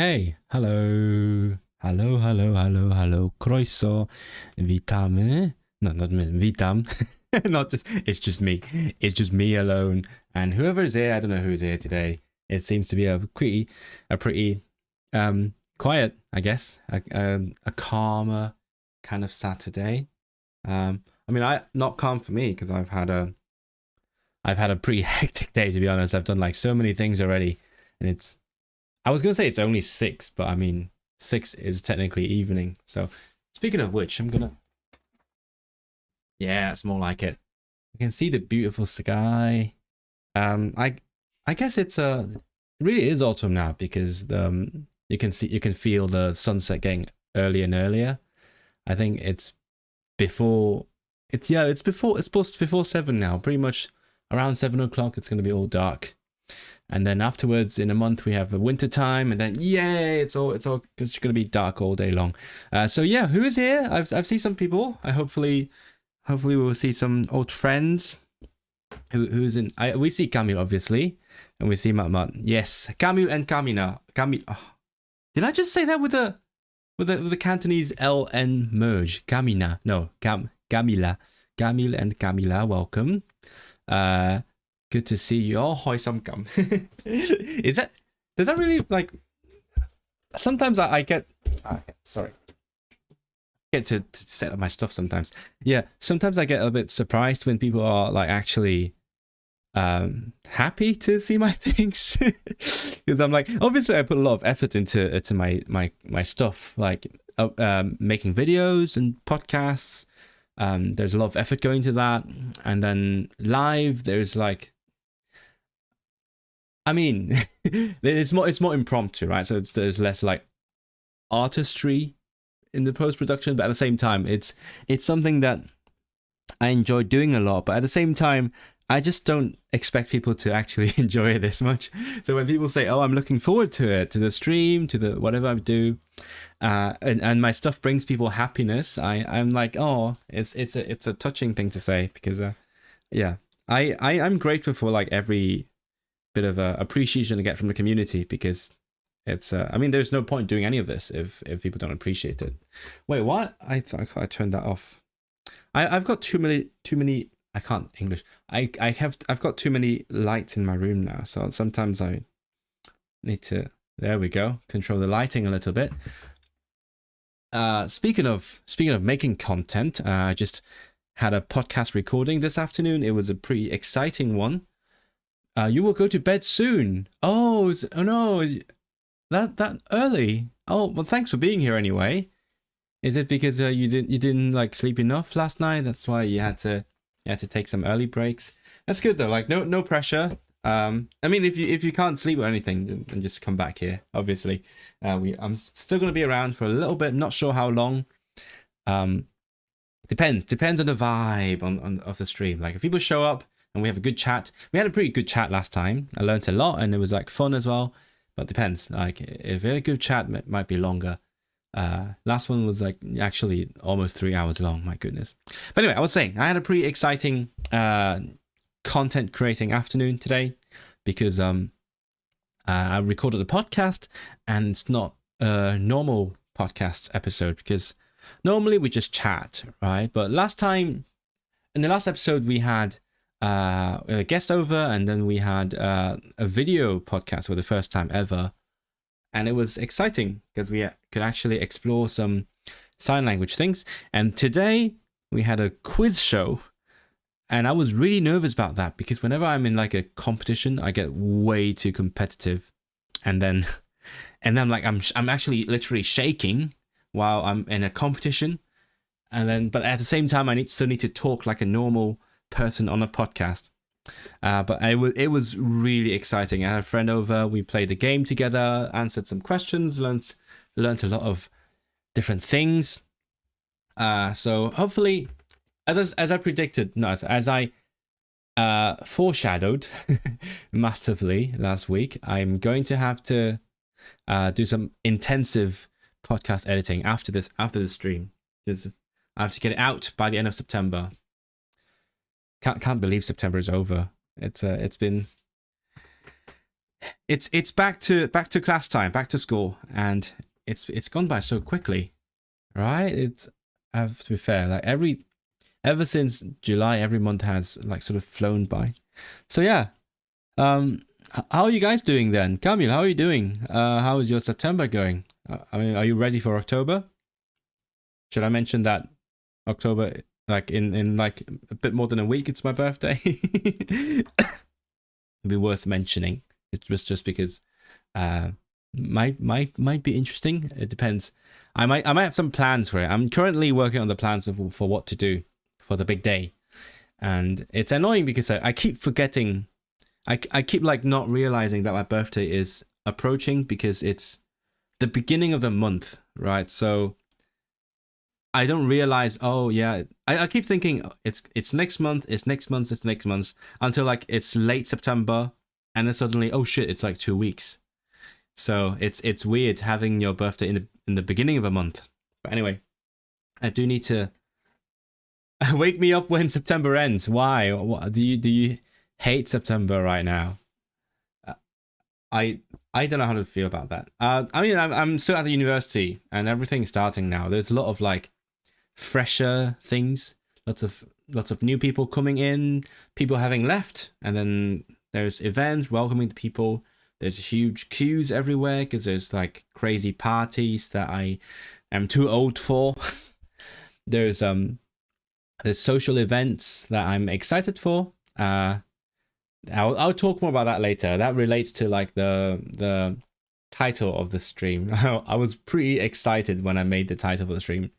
Hej, hello, hello, hello, hello, hello, croeso, witamy, no, not me, witam, not just, it's just me alone, and whoever is here, I don't know who's here today, it seems to be a pretty, quiet, I guess, a calmer kind of Saturday, not calm for me, because I've had a pretty hectic day, to be honest. I've done like so many things already, and I was gonna say it's only 6, but I mean 6 is technically evening. So speaking of which, yeah, it's more like it. You can see the beautiful sky. I guess it really is autumn now because you can feel the sunset getting earlier and earlier. I think it's supposed before 7 now. Pretty much around 7 o'clock, it's gonna be all dark. And then afterwards, in a month, we have a winter time, and then yay, it's going to be dark all day long. So yeah, who is here? I've seen some people. Hopefully we will see some old friends. Who's in? We see Camille obviously, and we see Mat. Yes, Camille and Camina. Camille. Oh, did I just say that with the Cantonese LN merge? Camina. No, Camila. Camille and Camila. Welcome. Good to see you all. Hoi some gum. Does that really like? Sometimes I get. Sorry. Get to set up my stuff sometimes. Yeah, sometimes I get a bit surprised when people are like actually happy to see my things because I'm like, obviously I put a lot of effort into my stuff, like making videos and podcasts. There's a lot of effort going to that, and then live there's like, I mean, it's more impromptu, right? So there's less like artistry in the post production, but at the same time, it's something that I enjoy doing a lot. But at the same time, I just don't expect people to actually enjoy it this much. So when people say, "Oh, I'm looking forward to it, to the stream, to the whatever I do," and my stuff brings people happiness, I'm like, "Oh, it's a touching thing to say," because yeah, I'm grateful for like every bit of appreciation I get from the community, because it's I mean, there's no point doing any of this if people don't appreciate it. Wait, what? I turned that off. I've got too many. I can't English. I've got too many lights in my room now, so sometimes I need to. There we go. Control the lighting a little bit. Speaking of making content, I just had a podcast recording this afternoon. It was a pretty exciting one. You will go to bed soon. Oh no, that early. Oh well, thanks for being here anyway. Is it because you didn't like sleep enough last night? That's why you had to take some early breaks. That's good though. Like no pressure. I mean, if you can't sleep or anything, then just come back here. Obviously, I'm still gonna be around for a little bit. Not sure how long. Depends on the vibe of the stream. Like if people show up and we have a good chat. We had a pretty good chat last time. I learned a lot and it was like fun as well. But depends. Like if we had a good chat, it might be longer. Last one was like actually almost 3 hours long. My goodness. But anyway, I was saying I had a pretty exciting content creating afternoon today because I recorded a podcast, and it's not a normal podcast episode because normally we just chat, right? But in the last episode, we had a guest over, and then we had a video podcast for the first time ever, and it was exciting because we could actually explore some sign language things. And today we had a quiz show, and I was really nervous about that because whenever I'm in like a competition, I get way too competitive, and then I'm actually literally shaking while I'm in a competition, and then but at the same time I still need to talk like a normal person on a podcast. But it was really exciting. I had a friend over, we played the game together, answered some questions, learned a lot of different things. So hopefully, as I predicted, no, as I foreshadowed masterfully last week, I'm going to have to do some intensive podcast editing after the stream, because I have to get it out by the end of September. Can't believe September is over. It's been It's back to class time, back to school, and it's gone by so quickly, right? It's I have to be fair, like ever since July, every month has like sort of flown by. So yeah, how are you guys doing then? Kamil, how are you doing? How is your September going? I mean, are you ready for October? Should I mention that October, like in like a bit more than a week, it's my birthday? It'd be worth mentioning. It was just because might be interesting. It depends. I might have some plans for it. I'm currently working on the plans for what to do for the big day, and it's annoying because I keep forgetting. I keep like not realizing that my birthday is approaching because it's the beginning of the month, right? So I don't realize. Oh yeah, I keep thinking it's next month. It's next month. It's next month until like it's late September, and then suddenly, oh shit, it's like 2 weeks. So it's weird having your birthday in the beginning of a month. But anyway, I do need to wake me up when September ends. Why? What, do you hate September right now? Uh, I don't know how to feel about that. I mean, I'm still at the university and everything's starting now. There's a lot of like fresher things, lots of new people coming in, people having left, and then there's events welcoming the people. There's huge queues everywhere because there's like crazy parties that I am too old for. there's social events that I'm excited for. I'll talk more about that later. That relates to like the title of the stream. I was pretty excited when I made the title of the stream.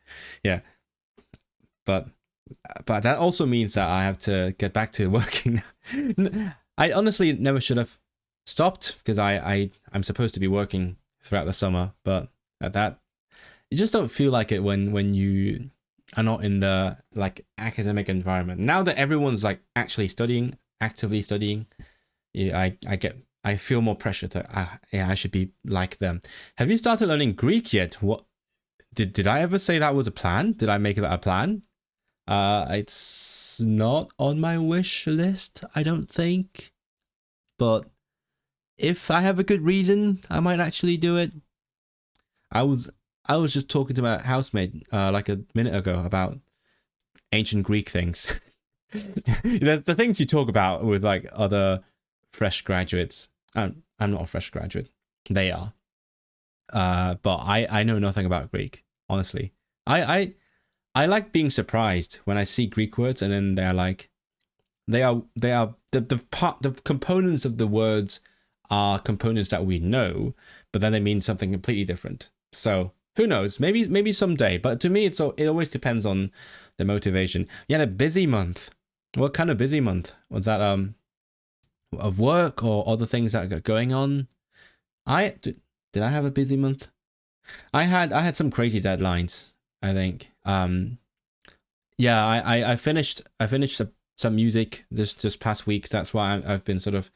Yeah. But that also means that I have to get back to working. I honestly never should have stopped because I'm supposed to be working throughout the summer, but at that you just don't feel like it when you are not in the like academic environment. Now that everyone's like actually studying, actively studying, yeah, I feel more pressure that I should be like them. Have you started learning Greek yet? What did I ever say that was a plan? Did I make that a plan? It's not on my wish list, I don't think. But if I have a good reason, I might actually do it. I was just talking to my housemate like a minute ago about ancient Greek things. The things you talk about with like other fresh graduates. I'm not a fresh graduate. They are. But I know nothing about Greek, honestly. I like being surprised when I see Greek words and then they're like they are the components of the words are components that we know, but then they mean something completely different. So who knows? Maybe someday. But to me, it always depends on the motivation. You had a busy month. What kind of busy month? Was that of work or other things that got going on? Did I have a busy month? I had some crazy deadlines, I think. Yeah, I finished some music this past week. That's why I've been sort of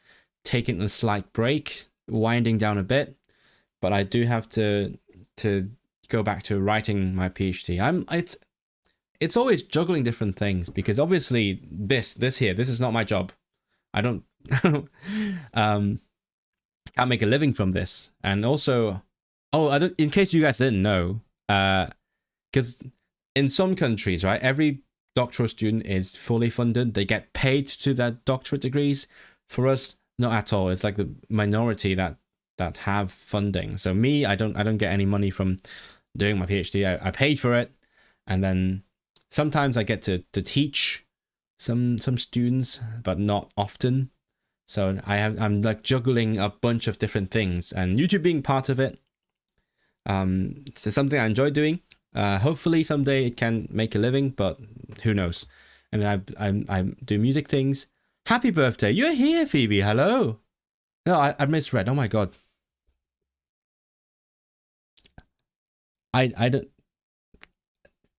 taking a slight break, winding down a bit. But I do have to go back to writing my PhD. It's always juggling different things because obviously this is not my job. I don't can't make a living from this. And also, in case you guys didn't know, because in some countries, right, every doctoral student is fully funded. They get paid to their doctorate degrees. For us, not at all. It's like the minority that have funding. So me, I don't get any money from doing my PhD. I paid for it, and then sometimes I get to teach some students, but not often. So I'm like juggling a bunch of different things, and YouTube being part of it. It's something I enjoy doing. Hopefully someday it can make a living, but who knows? And then I do music things. Happy birthday! You're here, Phoebe. Hello. No, I misread. Oh my god. I don't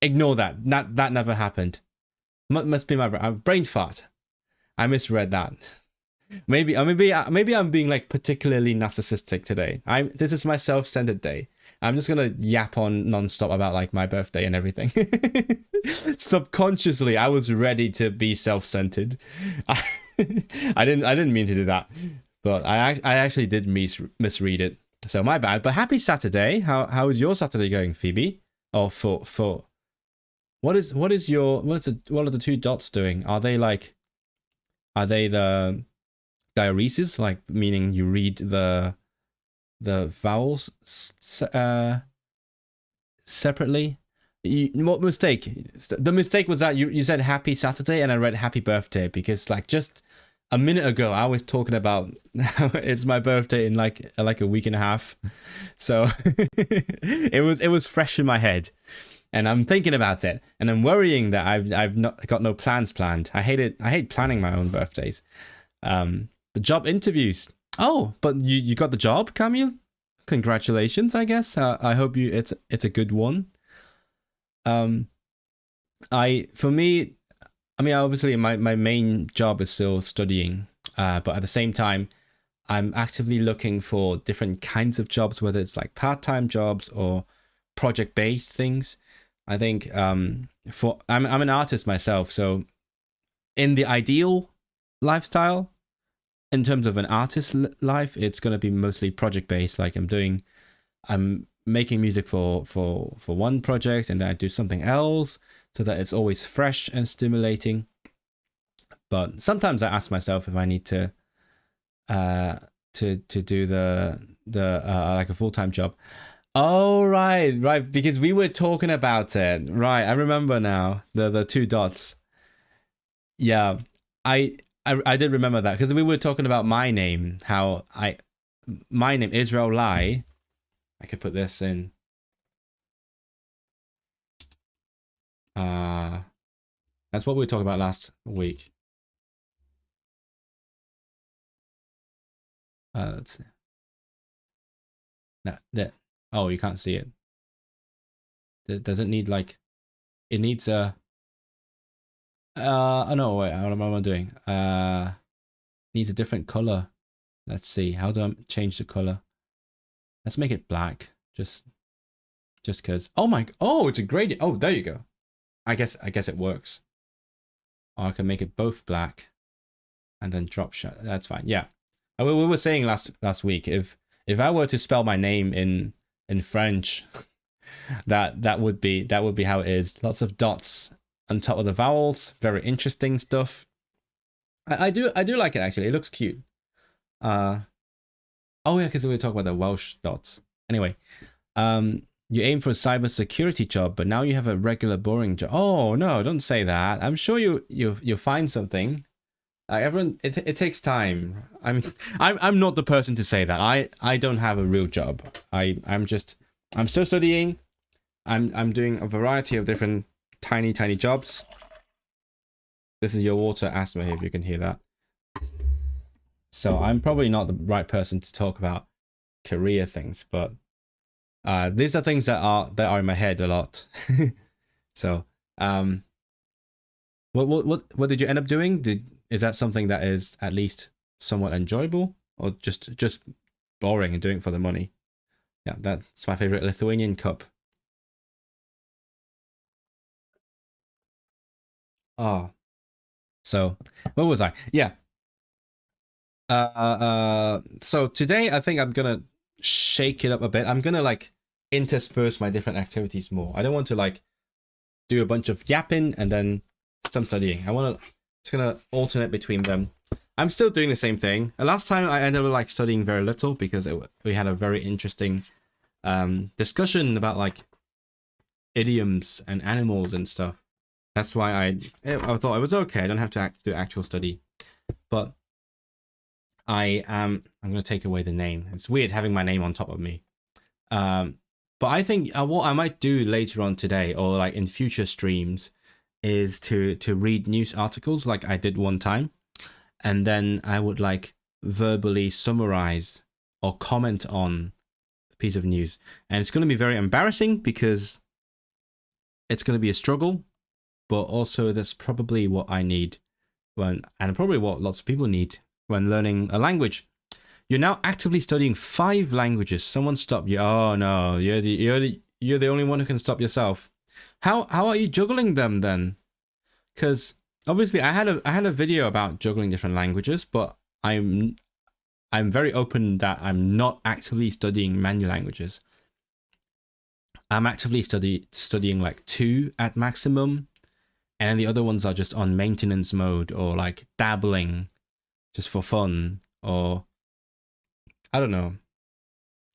ignore that. That never happened. Must be my brain fart. I misread that. Maybe I'm being like particularly narcissistic today. This is my self-centered day. I'm just gonna yap on non-stop about like my birthday and everything. Subconsciously, I was ready to be self-centered. I didn't mean to do that, But I actually did misread it. So my bad. But happy Saturday. How is your Saturday going, Phoebe? Or for what are the two dots doing? Are they the diaresis, like meaning you read the vowels separately? What mistake? The mistake was that you said happy Saturday and I read happy birthday, because like just a minute ago I was talking about it's my birthday in like a week and a half. So it was fresh in my head. And I'm thinking about it, and I'm worrying that I've not got no plans planned. I hate it. I hate planning my own birthdays. The job interviews. Oh, but you got the job, Camille. Congratulations, I guess. I hope it's a good one. For me, I mean, obviously my main job is still studying, but at the same time, I'm actively looking for different kinds of jobs, whether it's like part-time jobs or project-based things. I think I'm an artist myself, so in the ideal lifestyle, in terms of an artist life, it's going to be mostly project-based. Like I'm making music for one project, and then I do something else, so that it's always fresh and stimulating. But sometimes I ask myself if I need to do the like a full-time job. Oh, right, because we were talking about it. Right, I remember now, the two dots. Yeah, I did remember that, because we were talking about my name, my name, Israel Lai. I could put this in. That's what we were talking about last week. Let's see. No, that. Oh, you can't see it. Does it need like? It needs a. Oh no! Wait, what am I doing? Needs a different color. Let's see. How do I change the color? Let's make it black. Just cause. Oh my! Oh, it's a gradient. Oh, there you go. I guess it works. Or I can make it both black, and then drop shot. That's fine. Yeah. We were saying last week, if I were to spell my name in French, that would be how it is. Lots of dots on top of the vowels. Very interesting stuff. I do like it, actually. It looks cute. Oh yeah, because we were talking about the Welsh dots. Anyway, you aim for a cybersecurity job, but now you have a regular boring job. Oh no, don't say that. I'm sure you'll find something. Everyone, it takes time. I'm not the person to say that. I don't have a real job. I'm still studying. I'm doing a variety of different tiny jobs. This is your water asthma, if you can hear that. So I'm probably not the right person to talk about career things, but these are things that are in my head a lot. So what did you end up doing? Is that something that is at least somewhat enjoyable, or just boring and doing it for the money? Yeah, that's my favorite Lithuanian cup. Oh, so what was I? Yeah. So today I think I'm gonna shake it up a bit. I'm gonna like intersperse my different activities more. I don't want to like do a bunch of yapping and then some studying. It's gonna alternate between them. I'm still doing the same thing. And last time I ended up like studying very little, because we had a very interesting discussion about like idioms and animals and stuff. That's why I thought it was okay. I don't have to do actual study. But I'm gonna take away the name. It's weird having my name on top of me. But I think what I might do later on today, or like in future streams, is to read news articles like I did one time, and then I would like verbally summarize or comment on a piece of news. And it's going to be very embarrassing, because it's going to be a struggle, but also that's probably what I need and probably what lots of people need when learning a language. You're now actively studying 5 languages. Someone stop you. Oh no, you're the only one who can stop yourself. How are you juggling them then? Because obviously I had a video about juggling different languages, but I'm very open that I'm not actively studying many languages. I'm actively studying like 2 at maximum, and then the other ones are just on maintenance mode or like dabbling just for fun, or I don't know.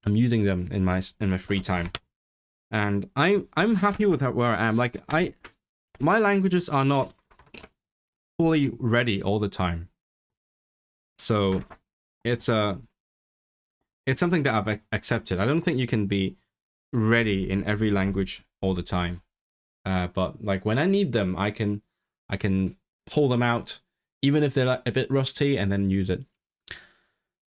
I'm using them in my free time, and I'm happy with where I am. Like my languages are not fully ready all the time, so it's something that I've accepted. I don't think you can be ready in every language all the time, but like when I need them, I can pull them out, even if they're like a bit rusty, and then use it.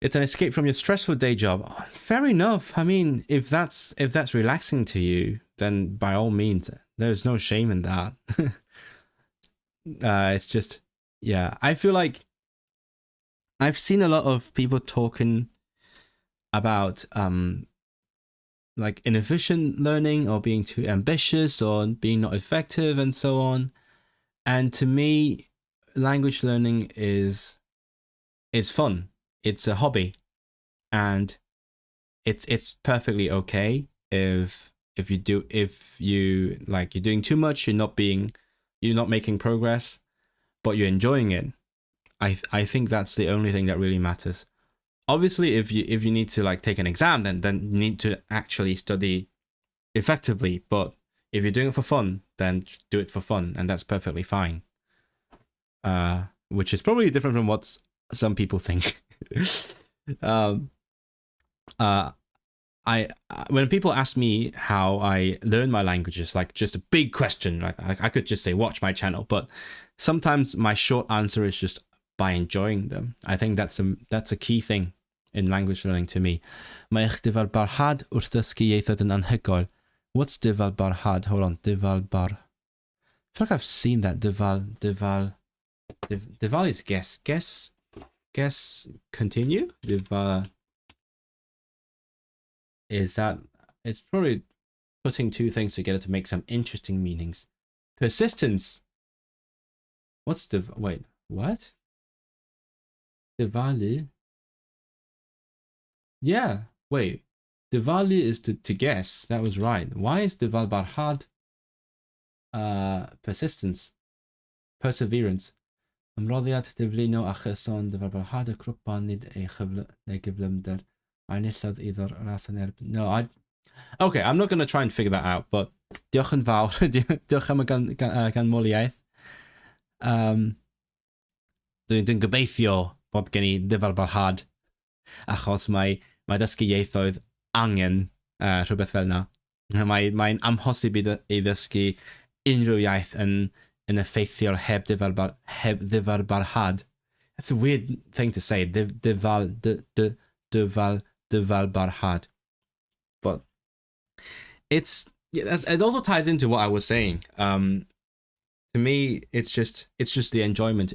It's an escape from your stressful day job. Fair enough. I mean, if that's relaxing to you, then by all means, there's no shame in that. It's just, yeah, I feel like I've seen a lot of people talking about like inefficient learning, or being too ambitious, or being not effective, and so on. And to me, language learning is fun. It's a hobby, and it's perfectly okay if you like, you're doing too much, you're not making progress, but you're enjoying it. I think that's the only thing that really matters. Obviously, if you need to like take an exam, then you need to actually study effectively. But if you're doing it for fun, then do it for fun, and that's perfectly fine. Which is probably different from what some people think. When people ask me how I learn my languages, like just a big question, like I could just say watch my channel, but sometimes my short answer is just by enjoying them. I think that's a key thing in language learning to me. Mae eich dyfal barhad wrth ddysgu ieithoedd yn anhygoel. What's dyfal barhad? Hold on, dyfal bar. I feel like I've seen that. Dyfal is guess continue. Dyfal is that, it's probably putting 2 things together to make some interesting meanings. Persistence. What's wait, what? Diwali. Yeah, wait. Diwali is to guess. That was right. Why is Diwal Barhad persistence? Perseverance. Ymroddiad diflino a chyson Diwal Barhad y grwpan nid ei gyflymder. Ainillodd iddo'r ras yn erbyn. No, okay, I'm not going to try and figure that out, but diolch yn fawr. Diolch am y ganmoliaeth. Dwi'n gobeithio bod gen I dyfal barhad, achos mae dysgu ieithoedd angen rhywbeth fel yna. Mae'n amhosib I ddysgu unrhyw iaith yn effeithiol heb dyfal barhad. That's a weird thing to say. Dyfal barhad. But it also ties into what I was saying. To me, it's just the enjoyment.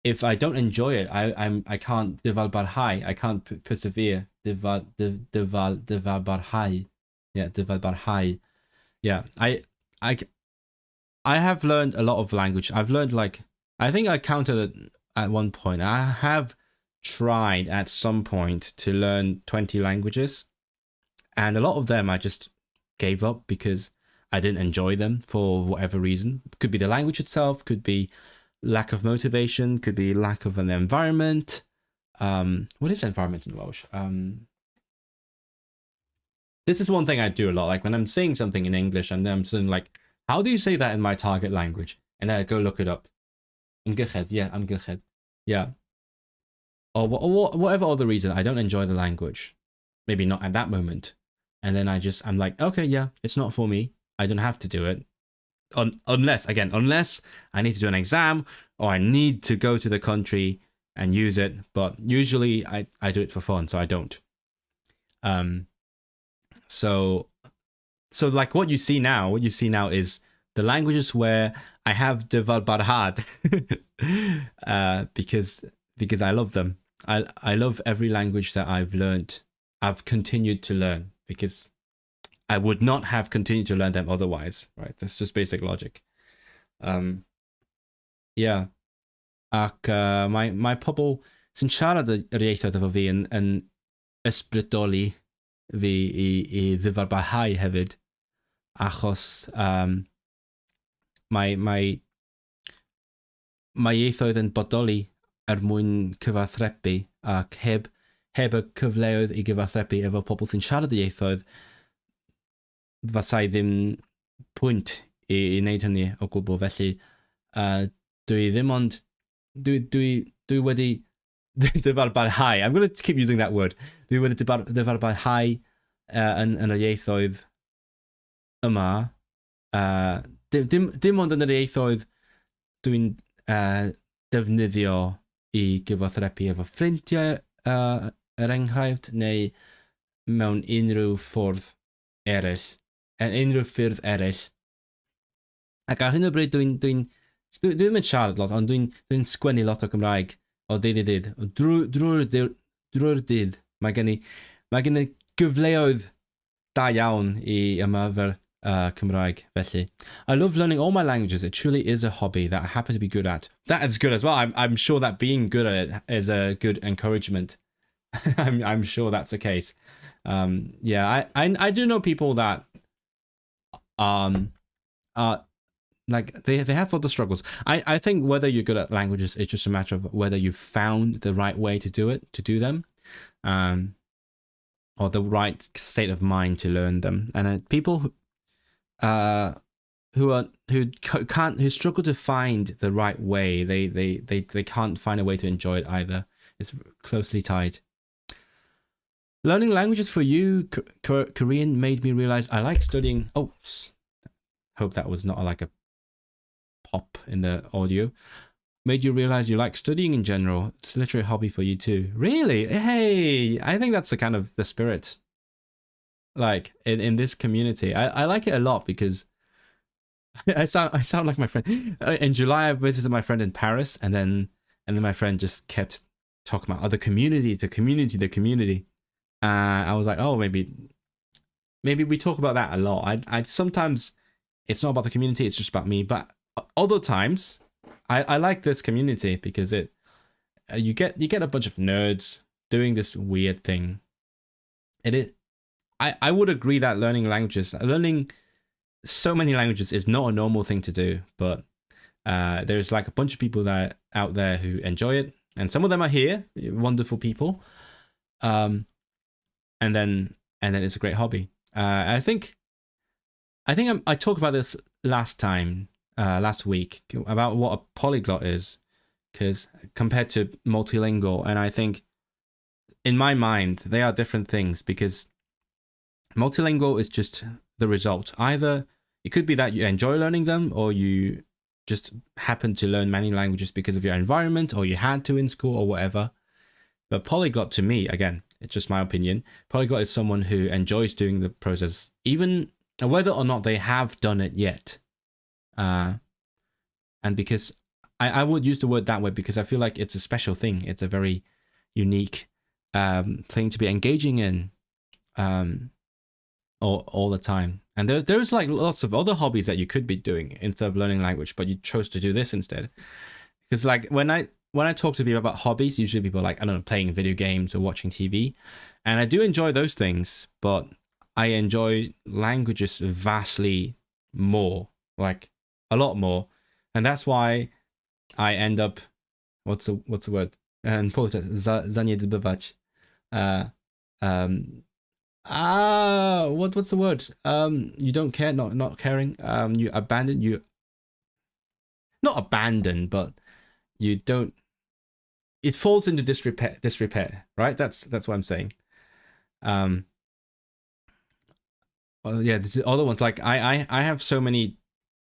If I don't enjoy it, I can't dyfal barhau. I can't persevere. Dyfal barhau. Yeah, dyfal barhau. Yeah, I have learned a lot of language. I've learned, like, I think I counted it at one point. I have tried at some point to learn 20 languages, and a lot of them I just gave up because I didn't enjoy them for whatever reason. Could be the language itself, could be lack of motivation, could be lack of an environment. What is environment in Welsh? This is one thing I do a lot. Like when I'm saying something in English and then I'm saying like, how do you say that in my target language? And then I go look it up. Amgylchedd, yeah, amgylchedd. Yeah. Or whatever other reason, I don't enjoy the language. Maybe not at that moment. And then I'm like, okay, yeah, it's not for me. I don't have to do it. Unless I need to do an exam or I need to go to the country and use it. But usually I do it for fun, so I don't. So like what you see now is the languages where I have dyfal barhad because I love them. I love every language that I've continued to learn, because I would not have continued to learn them otherwise, right? That's just basic logic. Yeah. Ac mae pobl sy'n siarad yr ieithoedd efo fi yn ysbrydoli fi i ddyfarbarhau hefyd, achos mae ieithoedd yn bodoli mwyn cyfathrebu, ac heb y cyfleoedd i gyfathrebu efo pobl sy'n siarad y ieithoedd, fasai ddim pwynt i wneud hynny o gwbl. Felly dwi ddim ond dwi wedi dyfarbarhau. I'm going to keep using that word. Dwi wedi dyfarbarhau yn y ieithoedd yma. Dim ond yn yr ieithoedd dwi'n defnyddio i gyfathrebu efo ffrindiau, er enghraifft, neu mewn unrhyw ffyrdd eraill. Ac ar hyn o bryd dwi ddim yn siarad lot, ond dwi'n sgwennu lot o Gymraeg o dydd i dydd. Drwy'r dydd, mae gen i gyfleoedd da iawn i ymarfer Cymraeg. Felly, I love learning all my languages. It truly is a hobby that I happen to be good at. That is good as well. I'm sure that being good at it is a good encouragement. I'm sure that's the case. Yeah, I do know people that like they have other struggles. I think whether you're good at languages is just a matter of whether you've found the right way to do them, or the right state of mind to learn them. And people who struggle to find the right way, they can't find a way to enjoy it either. It's closely tied. Learning languages for you, Korean, made me realize I like studying. Oh, hope that was not like a pop in the audio. Made you realize you like studying in general. It's literally a hobby for you too. Really? Hey, I think that's the kind of the spirit. Like in this community, I like it a lot because I sound like my friend. In July, I visited my friend in Paris, and then my friend just kept talking about the community. I was like, oh, maybe we talk about that a lot. I sometimes it's not about the community; it's just about me. But other times, I like this community because you get a bunch of nerds doing this weird thing. I would agree that learning so many languages is not a normal thing to do, but there's like a bunch of people out there who enjoy it, and some of them are here, wonderful people. And then it's a great hobby. I think I talked about this last week, about what a polyglot is, because compared to multilingual, and I think in my mind they are different things, because multilingual is just the result. Either it could be that you enjoy learning them, or you just happen to learn many languages because of your environment, or you had to in school, or whatever. But polyglot, to me, again, it's just my opinion, polyglot is someone who enjoys doing the process, even whether or not they have done it yet. And because I would use the word that way because I feel like it's a special thing. It's a very unique thing to be engaging in all the time. And there's like lots of other hobbies that you could be doing instead of learning language, but you chose to do this instead. Because like when I talk to people about hobbies, usually people are like, I don't know, playing video games or watching TV. And I do enjoy those things, but I enjoy languages vastly more, like a lot more. And that's why I end up, what's the word? And zaniedbywać. What's the word? You don't care, not caring. You abandon, not abandon, but you don't. It falls into disrepair, right? That's what I'm saying. Well, yeah, the other ones, like I have so many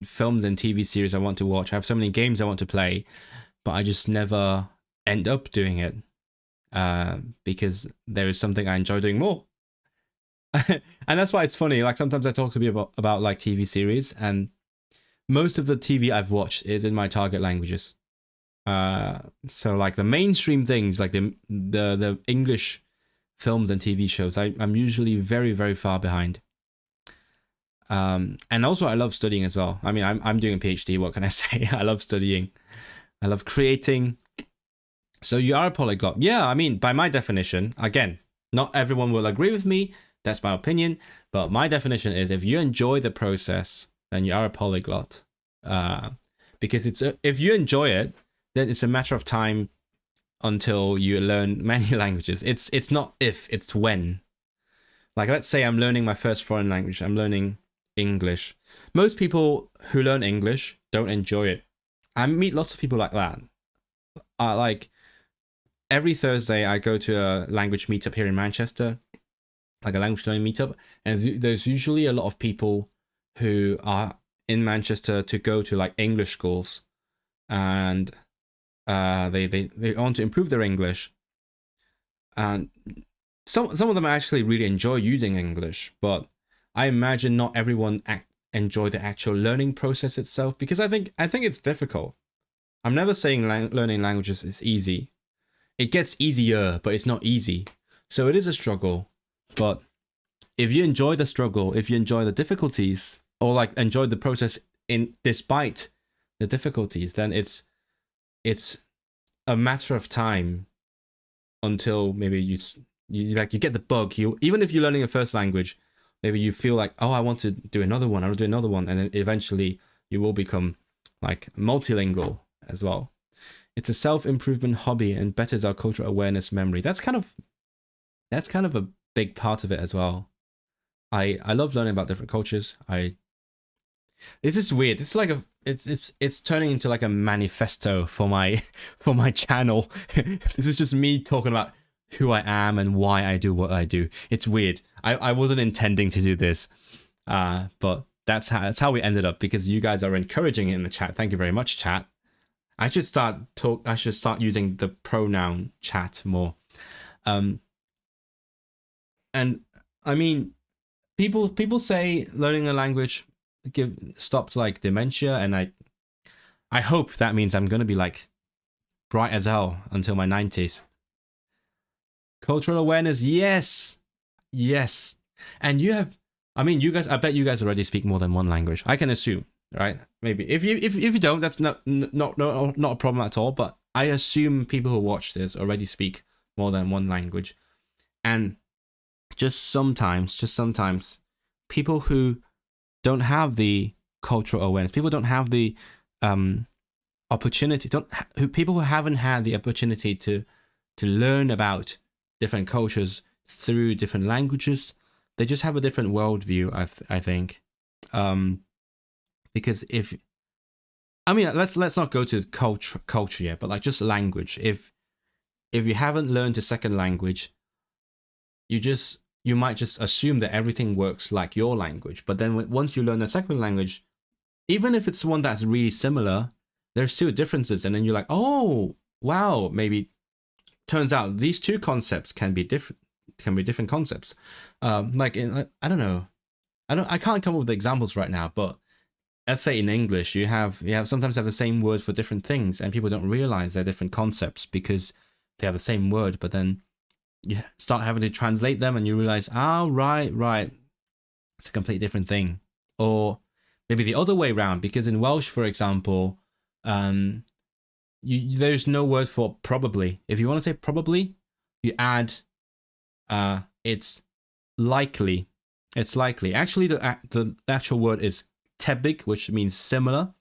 films and TV series I want to watch. I have so many games I want to play, but I just never end up doing it because there is something I enjoy doing more. And that's why it's funny. Like sometimes I talk to people about like TV series, and most of the TV I've watched is in my target languages. So like the mainstream things, like the English films and TV shows, I'm usually very, very far behind. And also I love studying as well. I mean, I'm doing a PhD. What can I say? I love studying. I love creating So you are a polyglot. Yeah, I mean, by my definition, again, not everyone will agree with me. That's my opinion. But my definition is if you enjoy the process, then you are a polyglot. Because if you enjoy it, then it's a matter of time until you learn many languages. It's not if, it's when. Like, let's say I'm learning my first foreign language. I'm learning English. Most people who learn English don't enjoy it. I meet lots of people like that. Like, every Thursday I go to a language meetup here in Manchester, like a language learning meetup, and there's usually a lot of people who are in Manchester to go to like English schools, and they want to improve their English, and some of them actually really enjoy using English, but I imagine not everyone enjoy the actual learning process itself, because I think it's difficult. I'm never saying learning languages is easy. It gets easier, but it's not easy. So it is a struggle. But if you enjoy the struggle, if you enjoy the difficulties, or like enjoy the process despite the difficulties, then it's a matter of time until maybe you get the bug. Even if you're learning a first language, maybe you feel like, oh, I want to do another one, and then eventually you will become like multilingual as well. It's a self-improvement hobby and betters our cultural awareness memory. That's kind of a big part of it as well. I love learning about different cultures. It's just weird. It's like it's turning into like a manifesto for my channel. This is just me talking about who I am and why I do what I do. It's weird. I wasn't intending to do this, but that's how we ended up, because you guys are encouraging it in the chat. Thank you very much, chat. I should start using the pronoun chat more. And I mean, people say learning a language stopped like dementia, and I hope that means I'm gonna be like bright as hell until my 90s. Cultural awareness, yes. And you guys, I bet you guys already speak more than one language. I can assume, right? Maybe if you don't, that's not a problem at all. But I assume people who watch this already speak more than one language, and just sometimes people who don't have the cultural awareness, people don't have the opportunity, people who haven't had the opportunity to learn about different cultures through different languages, they just have a different worldview, I think. Because let's not go to culture yet, but like just language. If you haven't learned a second language, you might just assume that everything works like your language. But then once you learn a second language, even if it's one that's really similar, there's still differences. And then you're like, oh, wow, maybe turns out these two concepts can be different concepts. I don't know. I can't come up with examples right now, but let's say in English, you sometimes have the same word for different things, and people don't realize they're different concepts because they have the same word, but then you start having to translate them and you realize, right, it's a completely different thing. Or maybe the other way around, because in Welsh, for example, there's no word for probably. If you want to say probably, you add it's likely. It's likely. Actually, the actual word is tebyg, which means similar.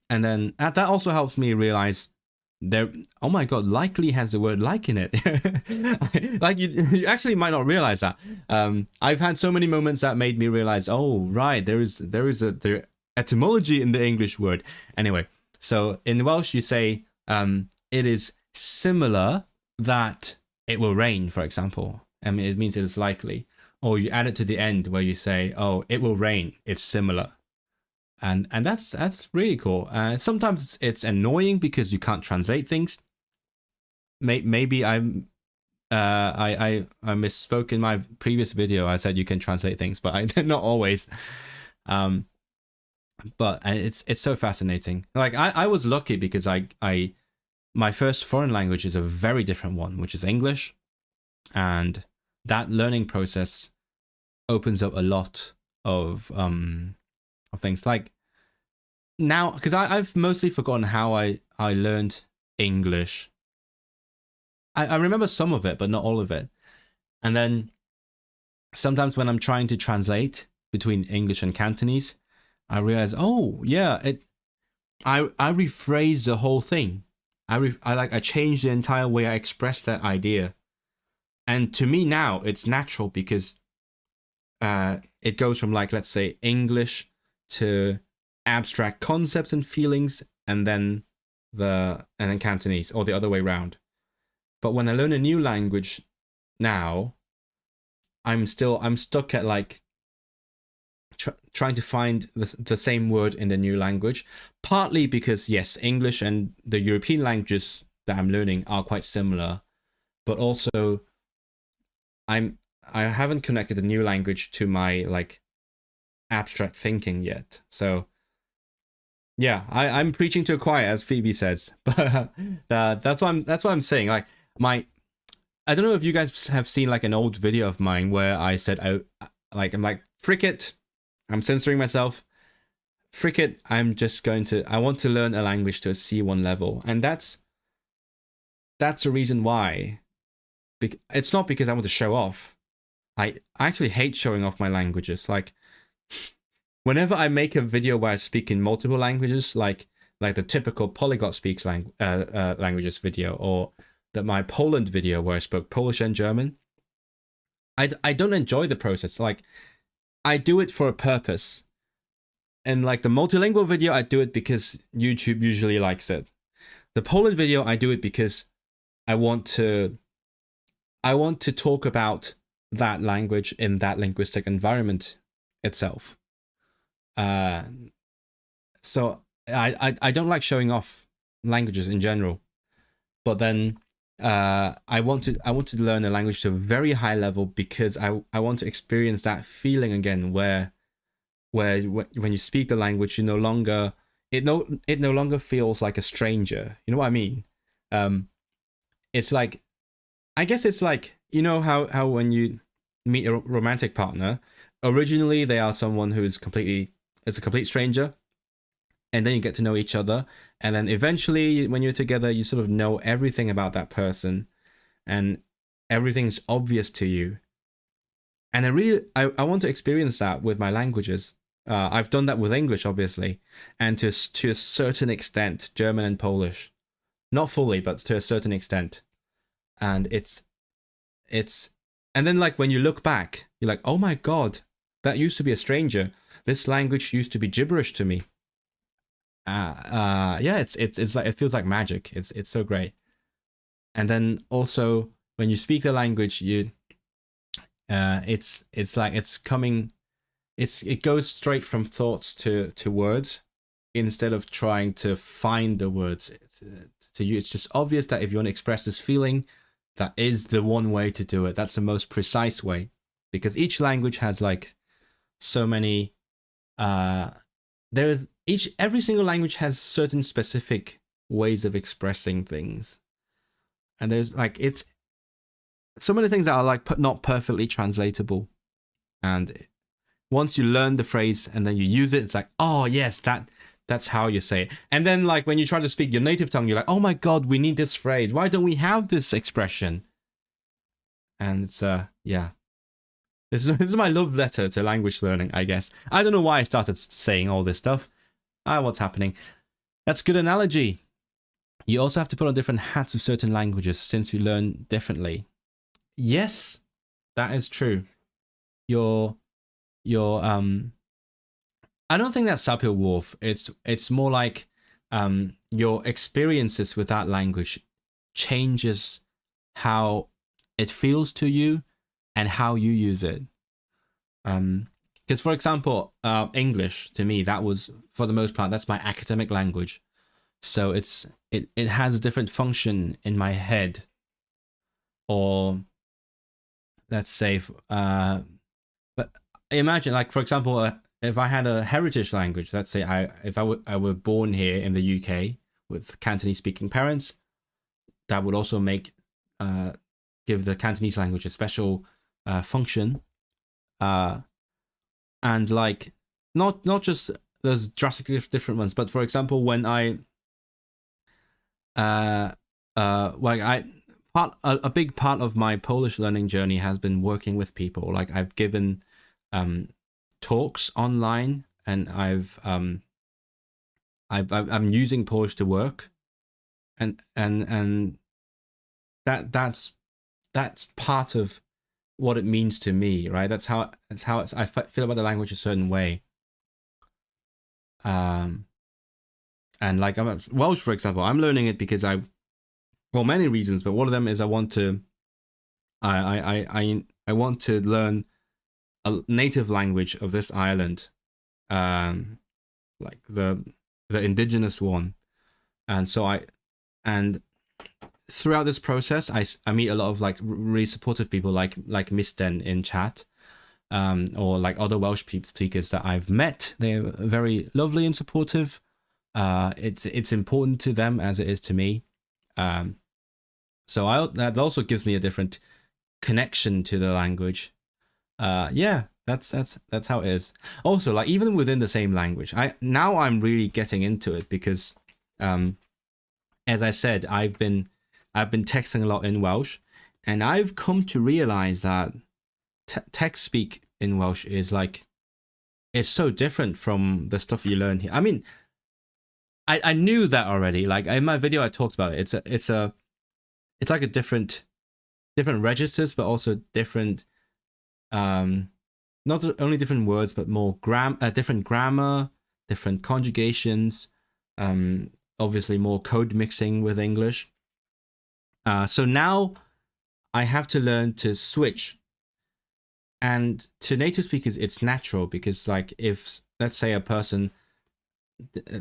And then that also helps me realize oh my god, likely has the word like in it. Like you actually might not realize that. I've had so many moments that made me realize, oh right, there is the etymology in the English word. Anyway, so in Welsh you say it is similar that it will rain, for example. I mean, it means it is likely. Or you add it to the end where you say, oh, it will rain, it's similar. And that's really cool. Sometimes it's annoying because you can't translate things. Maybe I misspoke in my previous video. I said you can translate things, but not always. But it's so fascinating. Like I was lucky because my first foreign language is a very different one, which is English, and that learning process opens up a lot of things. Like now, because I've mostly forgotten how I learned English. I remember some of it, but not all of it. And then sometimes when I'm trying to translate between English and Cantonese, I realize, oh yeah, I rephrase the whole thing. I change the entire way I express that idea. And to me now, it's natural because it goes from, like, let's say English to abstract concepts and feelings, and then Cantonese, or the other way around. But when I learn a new language now, I'm stuck at, like, trying to find the same word in the new language. Partly because, yes, English and the European languages that I'm learning are quite similar, but also I haven't connected the new language to my, like, abstract thinking yet. So yeah, I'm preaching to a choir, as Phoebe says. But that's what I'm saying. Like, I don't know if you guys have seen, like, an old video of mine where I said I'm like, frick it, I'm censoring myself. Frick it, I want to learn a language to a C1 level, and that's the reason why. It's not because I want to show off. I actually hate showing off my languages. Like, whenever I make a video where I speak in multiple languages, like the typical polyglot speaks languages video, or my Poland video where I spoke Polish and German, I don't enjoy the process. Like, I do it for a purpose. And, like, the multilingual video, I do it because YouTube usually likes it. The Poland video, I do it because I want to talk about that language in that linguistic environment itself. So I don't like showing off languages in general, but then I want to learn a language to a very high level because I want to experience that feeling again where when you speak the language, it no longer feels like a stranger. You know what I mean? It's like, I guess it's like, you know how when you meet a romantic partner, originally they are someone who's a complete stranger, and then you get to know each other, and then eventually when you're together, you sort of know everything about that person, and everything's obvious to you. And I want to experience that with my languages. I've done that with English, obviously, and to a certain extent, German and Polish. Not fully, but to a certain extent. And and then, like, when you look back, you're like, oh my god, that used to be a stranger. This language used to be gibberish to me. Yeah, it's like, it feels like magic. It's so great. And then also when you speak the language, it's like it goes straight from thoughts to words, instead of trying to find the words to you. It's just obvious that if you want to express this feeling, that is the one way to do it. That's the most precise way, because each language has, like, so many every single language has certain specific ways of expressing things, and there's, like, it's so many things that are, like, not perfectly translatable, and once you learn the phrase and then you use it, it's like, oh yes, that's how you say it. And then, like, when you try to speak your native tongue, you're like, oh my god, we need this phrase, why don't we have this expression? And it's yeah, this is my love letter to language learning, I guess. I don't know why I started saying all this stuff. What's happening? That's a good analogy. You also have to put on different hats with certain languages since we learn differently. Yes, that is true. Your I don't think that's uphill wolf. It's more like your experiences with that language changes how it feels to you and how you use it. Because, for example, English, to me, that was, for the most part, that's my academic language. So it has a different function in my head. Or let's say, but imagine, like, for example, if I had a heritage language, let's say I were born here in the UK with Cantonese speaking parents, that would also give the Cantonese language a special function. And, like, not just there's drastically different ones. But for example, when like a big part of my Polish learning journey has been working with people. Like I've given talks online, and I'm using Polish to work, and that's part of what it means to me, right? That's how I feel about the language a certain way. And like I'm at Welsh, for example, I'm learning it because well, many reasons, but one of them is I want to learn a native language of this island, like the indigenous one. And so throughout this process, I meet a lot of like really supportive people, like Misten in chat, or like other Welsh speakers that I've met. They're very lovely and supportive. It's important to them as it is to me. So that also gives me a different connection to the language. Yeah, that's how it is. Also, like even within the same language, I'm really getting into it because, as I said, I've been texting a lot in Welsh, and I've come to realize that text speak in Welsh is like, it's so different from the stuff you learn here. I mean, I knew that already. Like in my video, I talked about it. It's like a different registers, but also different, not only different words, but more different grammar, different conjugations, obviously more code mixing with English. So now I have to learn to switch. And to native speakers, it's natural because, like, if let's say a person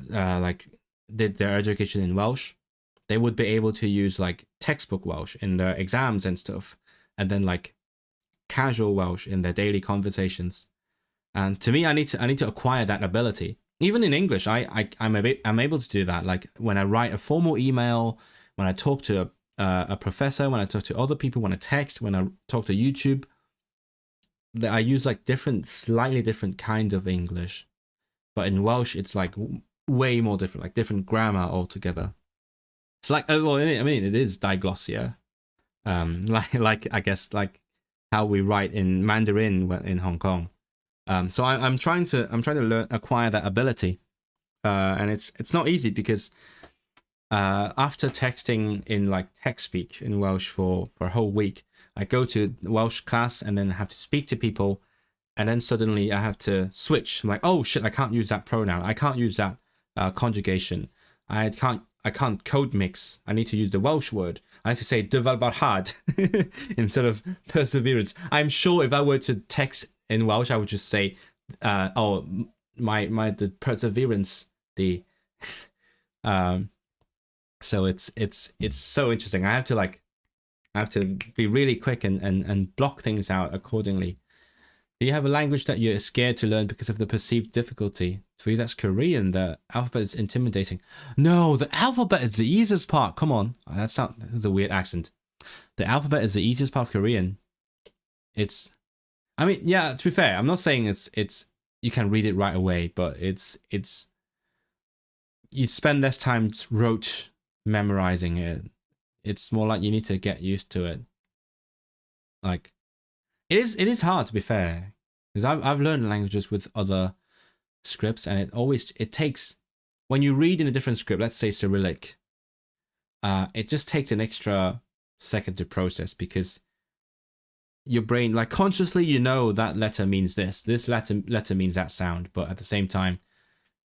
like did their education in Welsh, they would be able to use like textbook Welsh in their exams and stuff, and then like casual Welsh in their daily conversations. And to me, I need to acquire that ability. Even in English, I'm able to do that. Like when I write a formal email, when I talk to a professor, when I talk to other people, when I text, when I talk to YouTube, I use like slightly different kinds of English. But in Welsh, it's like way more different, like different grammar altogether. It's like, well, I mean, it is diglossia, like I guess like how we write in Mandarin in Hong Kong. So I'm trying to acquire that ability, and it's not easy because after texting in like text speak in Welsh for a whole week, I go to Welsh class and then have to speak to people, and then suddenly I have to switch. I'm like, oh shit, I can't use that pronoun. I can't use that conjugation. I can't code mix. I need to use the Welsh word. I need to say dyfalbarhad instead of perseverance. I'm sure if I were to text in Welsh, I would just say, oh, the perseverance, the so it's so interesting. I have to be really quick and block things out accordingly. Do you have a language that you're scared to learn because of the perceived difficulty? For you, that's Korean. The alphabet is intimidating. No, the alphabet is the easiest part. Come on. That's a weird accent. The alphabet is the easiest part of Korean. I mean, yeah, to be fair, I'm not saying it's you can read it right away, but it's you spend less time rote memorizing it. It's more like you need to get used to it. Like it is hard, to be fair, because I've learned languages with other scripts, and it takes, when you read in a different script, let's say Cyrillic, it just takes an extra second to process, because your brain, like consciously, you know that letter means this letter means that sound, but at the same time,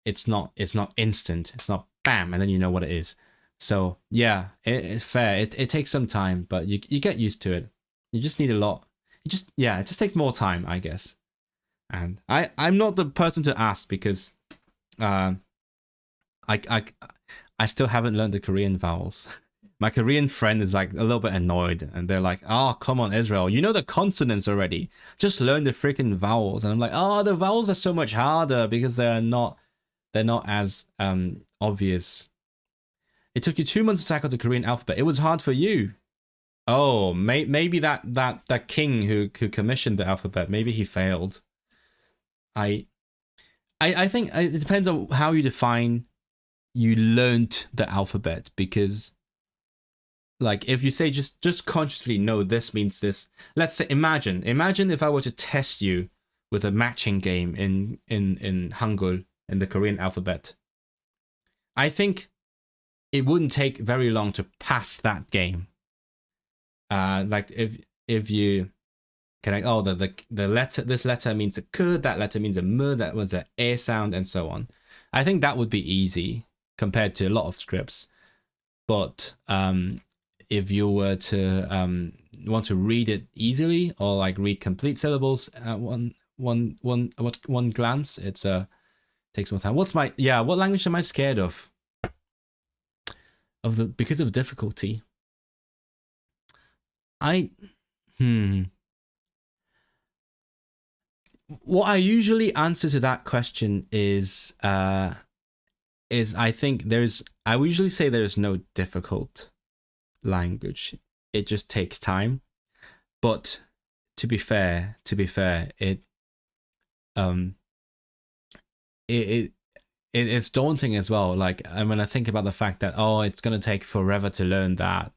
it's not instant. It's not bam and then you know what it is. So yeah, it's fair. It takes some time, but you get used to it. You just need a lot. It just takes more time, I guess. And I'm not the person to ask, because I still haven't learned the Korean vowels. My Korean friend is like a little bit annoyed, and they're like, "Oh, come on, Israel, you know the consonants already. Just learn the freaking vowels." And I'm like, "Oh, the vowels are so much harder because they're not as obvious." It took you 2 months to tackle the Korean alphabet. It was hard for you. Oh, maybe that king who commissioned the alphabet, maybe he failed. I think it depends on how you define you learned the alphabet, because like if you say just consciously, no, this means this. Let's say imagine if I were to test you with a matching game in Hangul, in the Korean alphabet. I think it wouldn't take very long to pass that game. Like if you connect, oh, the letter, this letter means a k, that letter means a m, that was a e sound, and so on. I think that would be easy compared to a lot of scripts. But if you were to want to read it easily, or like read complete syllables at one glance, it's takes more time. What language am I scared of? Because of difficulty. What I usually answer to that question is I think I usually say there's no difficult language. It just takes time. But to be fair, it's daunting as well. Like, and when I think about the fact that, oh, it's going to take forever to learn that,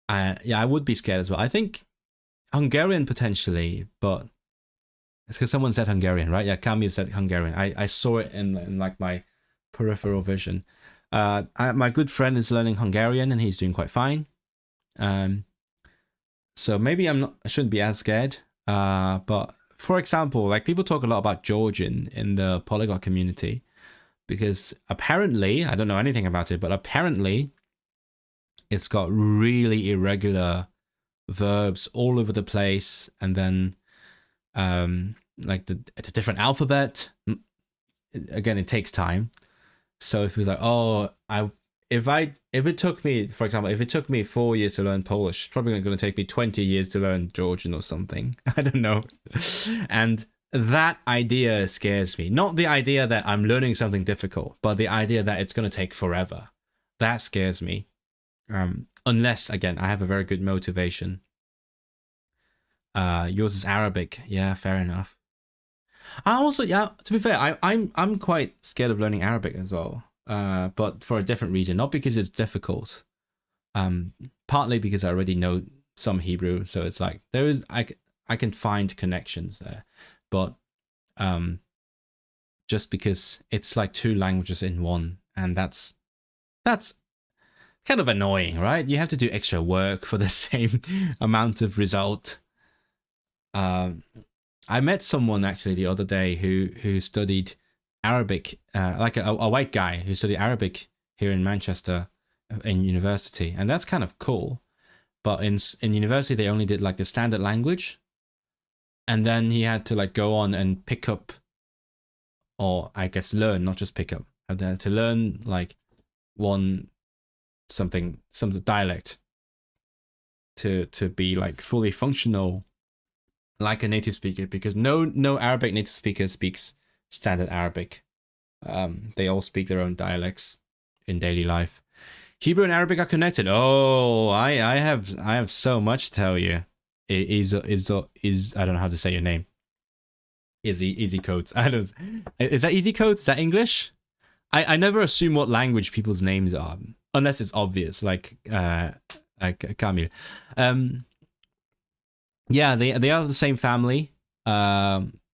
I would be scared as well. I think Hungarian potentially, but it's because someone said Hungarian, right? Yeah, Camille said Hungarian. I saw it in like my peripheral vision. My good friend is learning Hungarian and he's doing quite fine. So maybe I shouldn't be as scared. But for example, like people talk a lot about Georgian in the polyglot community, because apparently, I don't know anything about it, but apparently it's got really irregular verbs all over the place, and then like it's a different alphabet. Again, it takes time. So if it was like, oh, if it took me, for example, if it took me 4 years to learn Polish, it's probably going to take me 20 years to learn Georgian or something. I don't know. And that idea scares me. Not the idea that I'm learning something difficult, but the idea that it's going to take forever. That scares me. Unless, again, I have a very good motivation. Yours is Arabic. Yeah, fair enough. I also, yeah, to be fair, I'm quite scared of learning Arabic as well. But for a different reason, not because it's difficult. Partly because I already know some Hebrew, so it's like I can find connections there. But just because it's like two languages in one, and that's kind of annoying, right? You have to do extra work for the same amount of result. I met someone actually the other day who studied Arabic, like a white guy who studied Arabic here in Manchester in university, and that's kind of cool. But in university they only did like the standard language, and then he had to like go on and pick up, or I guess learn, not just pick up, to learn like some dialect to be like fully functional like a native speaker, because no Arabic native speaker speaks standard Arabic. They all speak their own dialects in daily life. Hebrew and Arabic are connected. Oh, I have so much to tell you. Is I don't know how to say your name. Easy Codes. Is that Easy Codes? Is that English? I never assume what language people's names are unless it's obvious, like Camille. Yeah, they are the same family.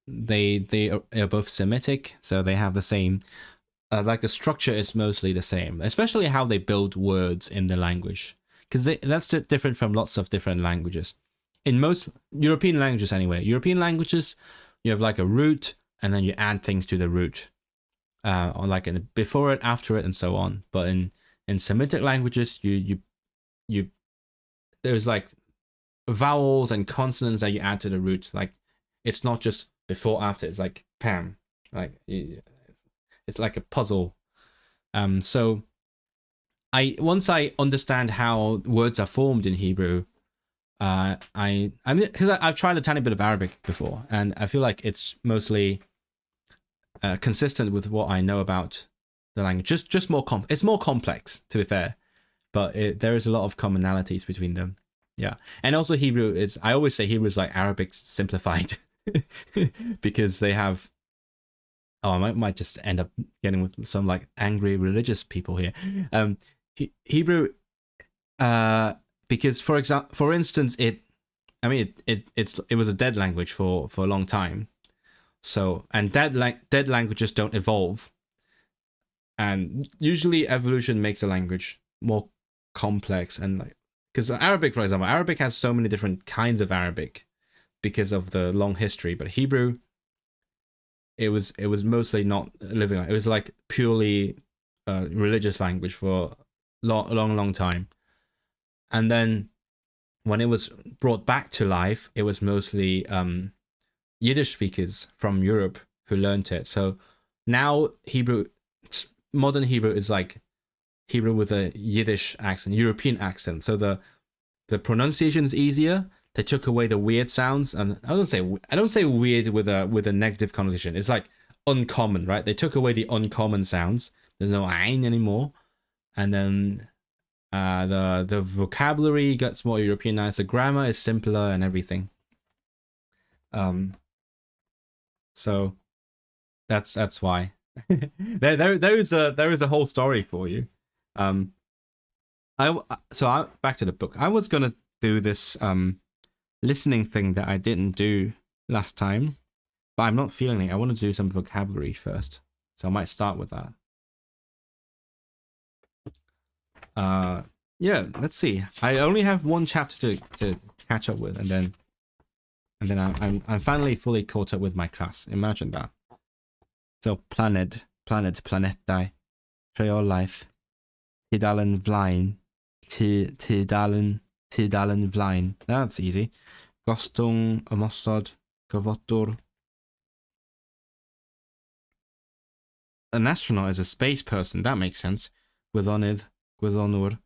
They are both Semitic, so they have the same. Like the structure is mostly the same, especially how they build words in the language, because that's different from lots of different languages. In most European languages, anyway, you have like a root, and then you add things to the root, or like before it, after it, and so on. But in Semitic languages, you there's like vowels and consonants that you add to the root. Like it's not just before, after. It's like pam, like it's like a puzzle. So once I understand how words are formed in Hebrew, because I've tried a tiny bit of Arabic before, and I feel like it's mostly consistent with what I know about the language. Just more it's more complex, to be fair, but there is a lot of commonalities between them. Yeah, and also Hebrew I always say Hebrew is like Arabic simplified, because they have Oh, I might just end up getting with some like angry religious people here. Hebrew, because for instance, it was a dead language for a long time. So, and dead languages don't evolve, and usually evolution makes a language more complex. And like, because Arabic, for example, Arabic has so many different kinds of Arabic because of the long history, but Hebrew, it was mostly not living. It was like purely religious language for long time, and then when it was brought back to life, it was mostly Yiddish speakers from Europe who learned it. So now modern Hebrew is like Hebrew with a Yiddish accent, European accent. So the pronunciation is easier. They took away the weird sounds, and I don't say weird with a negative connotation. It's like uncommon, right? They took away the uncommon sounds. There's no ein anymore, and then the vocabulary gets more Europeanized. The grammar is simpler and everything. So that's why. there is a whole story for you. Back to the book. I was gonna do this listening thing that I didn't do last time, but I'm not feeling it. I want to do some vocabulary first, so I might start with that. Yeah, let's see. I only have one chapter to catch up with, and then I'm finally fully caught up with my class. Imagine that. So planetau, rheolaeth, tudalen flaen, tudalen flaen. That's easy. Gostwng, ymosod, gofodwr. An astronaut is a space person. That makes sense. Gwyddonydd, gwyddonwr,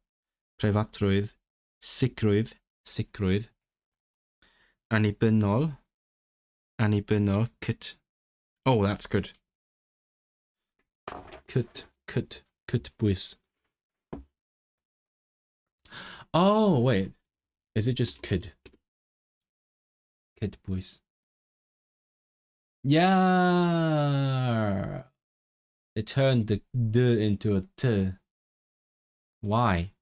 preifatrwydd, sicrwydd. Annibynnol, cyt. Oh, that's good. Cytbwys. Oh, wait. Is it just kid? Cytbwys. Yeah. It turned the d into a t. Why?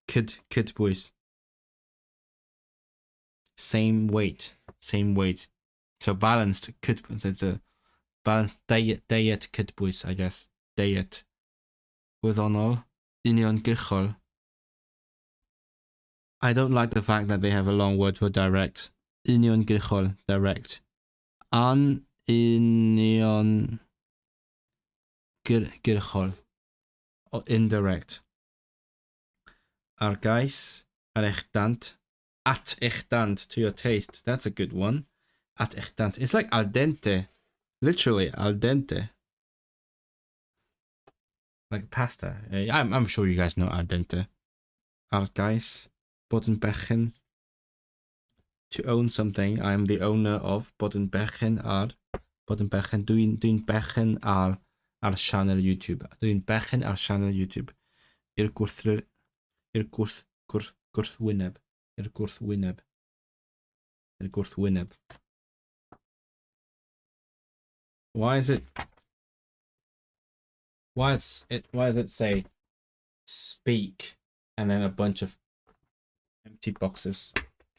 Cytbwys. Same weight. So balanced cytbwys. It's a balanced diet cytbwys, I guess. Diet. Gwyddonol, uniongyrchol. I don't like the fact that they have a long word for direct. Uniongyrchol, direct. An uniongyrchol, indirect. Argais, arechtant. At echtant, to your taste. That's a good one. At echtant. It's like al dente. Literally, al dente. Like pasta. I'm sure you guys know al dente. Argais, bodenbechen. To own something. I'm the owner of bodenbechen ar. Bodenbechen. Dwi'n bechen ar channel YouTube. Dwi'n bechen ar channel YouTube. I'r gwrthwyneb. Why does it say speak and then a bunch of empty boxes?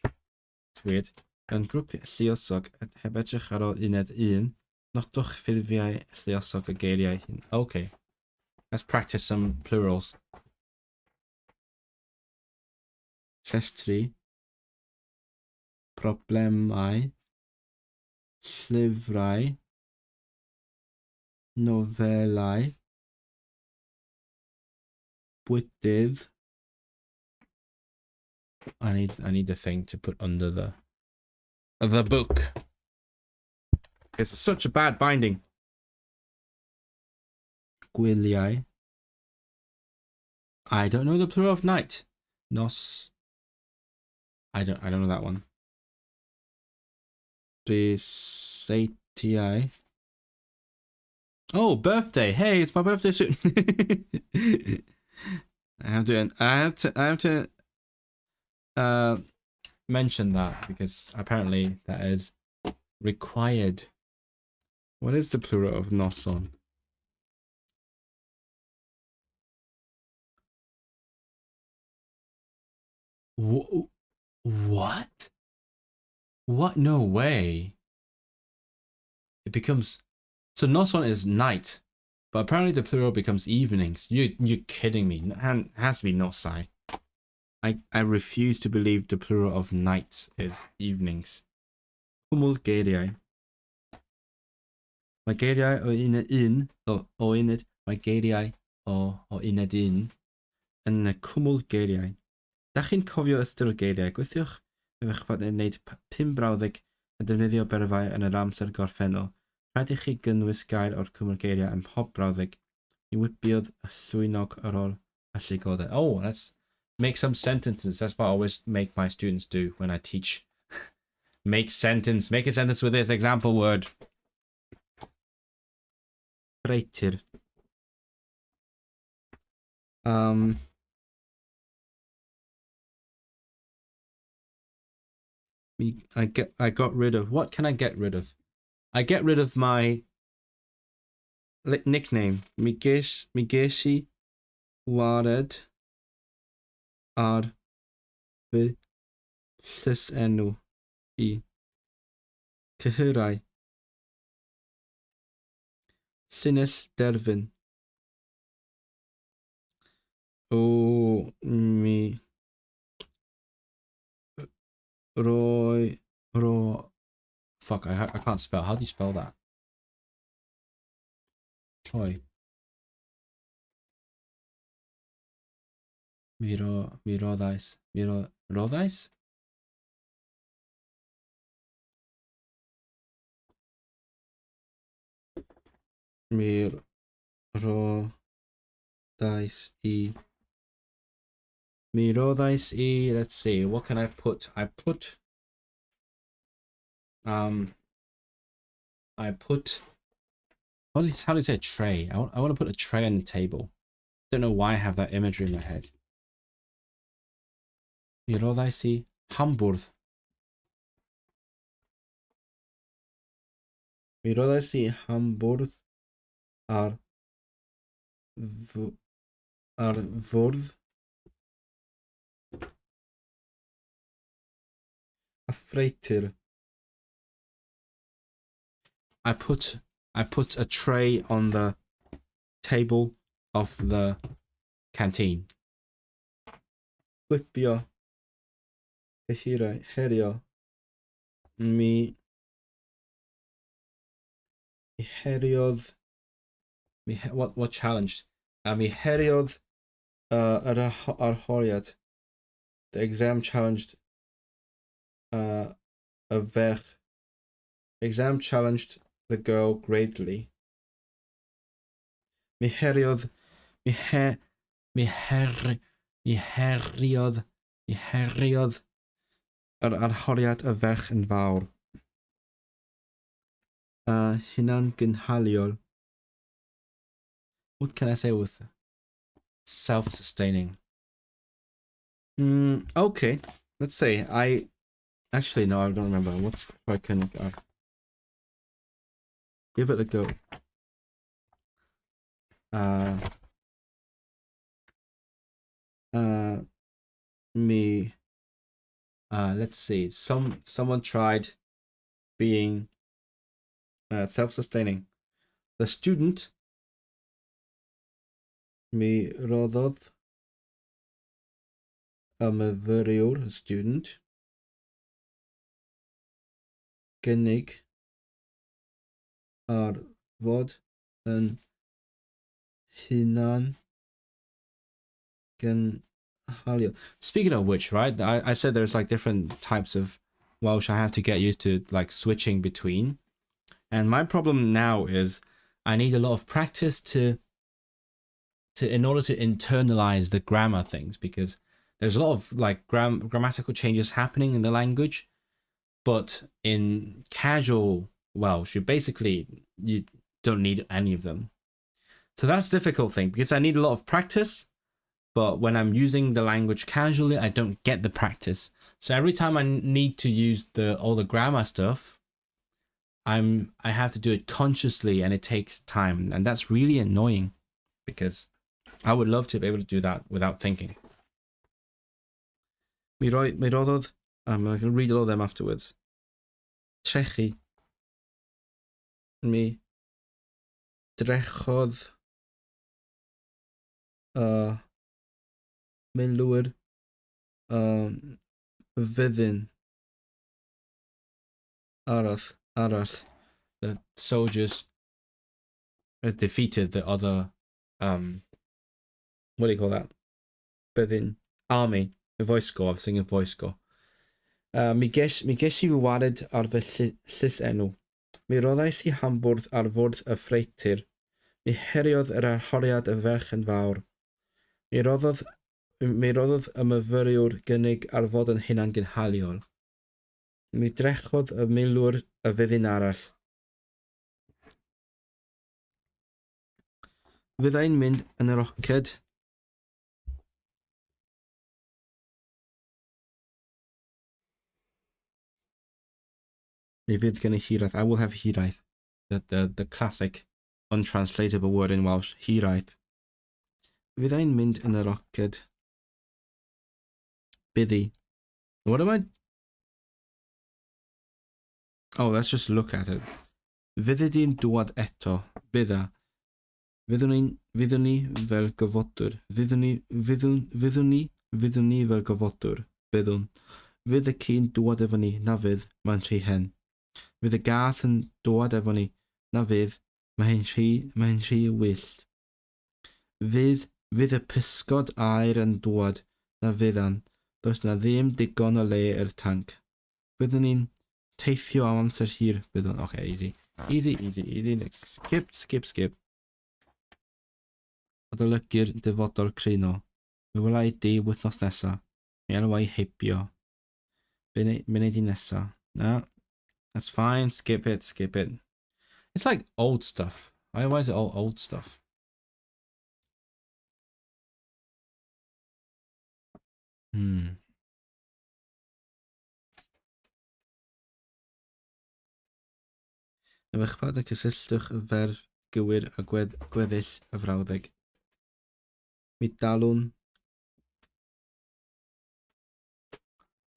It's weird. Yn grŵp lluosog heb edrych ar ôl uned un, nodwch ffurfiau lluosog y geiriau hyn. Okay. Let's practice some plurals. Llestri, problemau, llyfrau, nofelau, bwydydd. I need the thing to put under the book. It's such a bad binding. Gwyliau. I don't know the plural of night. Nos. I don't know that one. Rhysetiau. Oh, birthday! Hey, it's my birthday soon. I have to mention that because apparently that is required What is the plural of noson? What? What? No way. It becomes... So noson is night, but apparently the plural becomes evenings. You're kidding me. It has to be nosai. I refuse to believe the plural of nights is evenings. Cwmwl geiriau. Mae geiriau o uned un, o uned, mae geiriau o uned un yn y cwmwl geiriau. Da chi'n cofio ystyr geiriau, gweithiwch eich bod yn gwneud 5 brawddeg a defnyddio berfau yn yr amser gorffennol. Rhaid i chi gynnwys gair o'r cwmwl geiriau yn pob brawddeg. I wybiodd y llwynog ar ôl y llygoden. Oh, let's make some sentences. That's what I always make my students do when I teach. Make a sentence with this example word. Freighter. I got rid of. What can I get rid of? I get rid of my nickname. Mi ges I wared ar fy llysenw I. Cyhyrau. Llinell derfyn. O mi fuck, I can't spell. How do you spell that? Troy. Miroddais. Miroddais? Miroddais I. Let's see. What can I put? I put how do you say a tray? I want to put a tray on the table. Don't know why I have that imagery in my head. Miroddais I Hamburg. Miroddais I Hamburg ar fwrdd a freighter. I put a tray on the table of the canteen. Whipio. Herio. Mi heriodd. What challenged? Mi heriodd ar arholiad. The exam challenged a ferch. Exam challenged the girl greatly. Mi heriodd ar arholiad y ferch yn fawr. Hunan gynhaliol. What can I say with self-sustaining? Okay, let's say actually no, I don't remember. What's if I can give it a go. Let's see. Someone tried being self-sustaining. The student mi roddodd y myfyriwr, student, gynnig ar fod yn hunan gynhalio. Speaking of which, right, I said there's like different types of Welsh I have to get used to, like switching between. And my problem now is I need a lot of practice to in order to internalize the grammar things, because there's a lot of like grammatical changes happening in the language, but in casual Welsh, you don't need any of them. So that's the difficult thing, because I need a lot of practice, but when I'm using the language casually, I don't get the practice. So every time I need to use all the grammar stuff, I have to do it consciously, and it takes time, and that's really annoying because I would love to be able to do that without thinking. Mi roddodd, I'm going to read all of them afterwards. Trechi. Mi drechodd milwyr fyddin arall. The soldiers has defeated the other what do you call that? Byddin army. Y voicego, I'm singing voicego. Mi ges I wared ar fy llys enw. Mi roddais I hambwrdd ar fwrdd y ffreitir. Mi heriodd yr arhoriad y ferch yn fawr. Mi roddodd y myfyriwr gynnig ar fod yn hunan gynhaliol. Mi drechodd y milwr y fyddin arall. Fyddai'n mynd yn y roced. Mi fydd gen I hiraeth. I will have hiraeth. The classic untranslatable word in Welsh. Hiraeth. Fyddai'n mynd yn y roced. Byddi. What am I? Oh, let's just look at it. Fyddi di'n dŵad eto. Bydda. Fyddwn ni fel gyfodwr. Fyddwn ni fel gyfodwr. Byddwn. Fydd y ci'n dŵad efo ni, na fydd, mae'n rhy hen. Fydd y gath yn dŵad efo ni, na fydd, mae'n rhy wyllt. Fydd y pysgod aer yn dŵad, na fyddan, does na ddim digon o le i'r tanc. Fyddwn ni'n teithio am amser hir, byddwn. Okay, easy. Easy. Next. Skip. Adolygu'r dyfodol crino. Mi wela I di wythnos nesa. Mi alw I heibio. Munud I nesa. No, that's fine. Skip it. It's like old stuff. Why is it all old stuff? Efechpad y cysylltwch y ferf gywir a gweddill y frawddeg. Mi dalwn.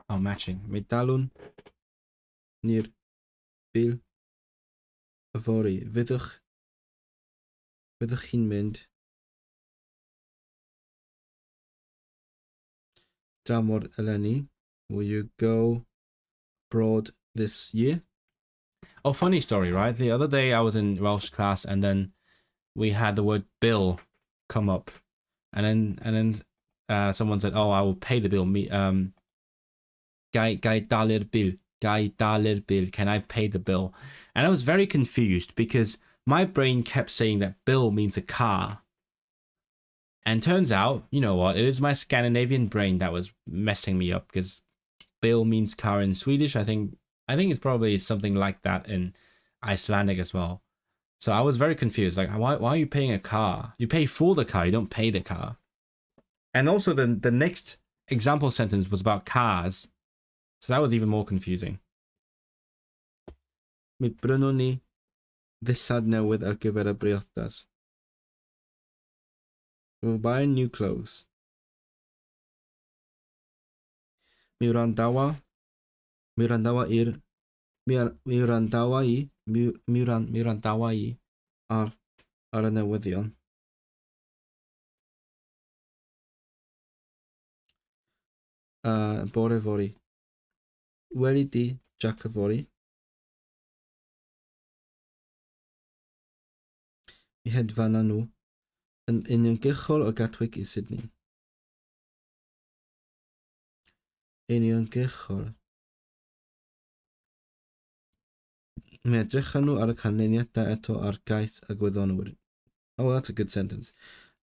Oh, matching. Mi dalwn ni'r bil y fori. Fyddwch chi'n mynd dramor eleni. Will you go abroad this year? Oh, funny story, right? The other day I was in Welsh class and then we had the word bill come up. And then someone said, oh, I will pay the bill. Gai dalir bill. Can I pay the bill? And I was very confused because my brain kept saying that bill means a car. And turns out, you know what? It is my Scandinavian brain that was messing me up because bill means car in Swedish. I think it's probably something like that in Icelandic as well. So I was very confused. Like, why are you paying a car? You pay for the car, you don't pay the car. And also the next example sentence was about cars. So that was even more confusing. Mi brynwn ni ddillad newydd ar gyfer y briodas. We'll buy new clothes. Mi randawa I ar y newyddion. Bore fori. Weli di Jack y fori. I hedfan nhw yn uniongyrchol o Gatwick I Sydney. Uniongyrchol. Mi edrychan nhw ar y canlyniadau eto ar gais y gwyddonwyr. Oh, that's a good sentence.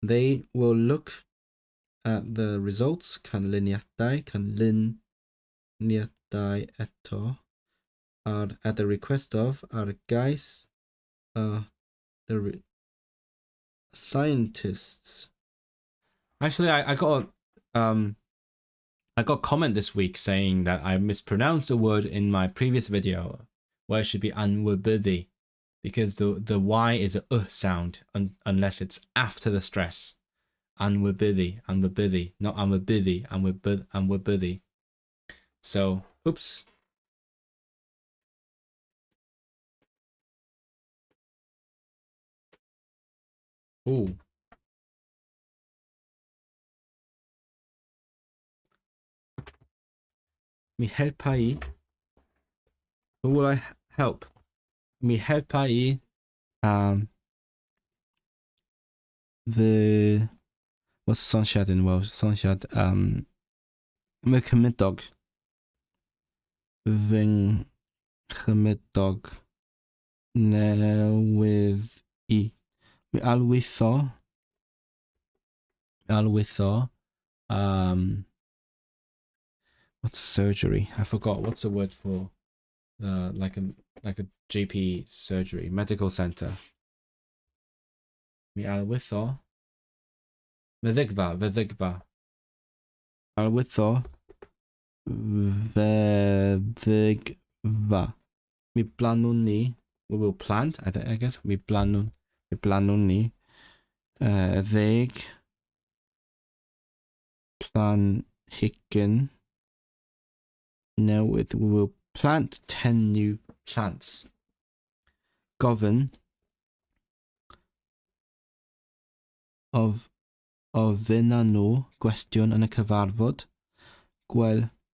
They will look at the results, canlyniadau eto, at the request of, ar gais, the scientists. Actually, I got a comment this week saying that I mispronounced a word in my previous video Welsh should be anwybyddu, because the Y is a sound unless it's after the stress. Anwybyddu, not anwybyddu, anwybyddu. So, oops. Ooh. Mi helpa I. Who will I help? Mi helpa I. The what's sunshad in Welsh? Sunshad. My cymydog. Fy cymydog newydd I. Mi alwytho. What's surgery? I forgot. What's the word for like a GP surgery, medical center? Mi alwytho. Feddygfa. Alwytho. Feddygfa. Mi blanwn ni. We will plant. I guess mi blanwn ni. Ddeg planhigyn newydd. We will plant 10 new plants. Gofyn ofyn â nhw gwestiwn yn y cyfarfod.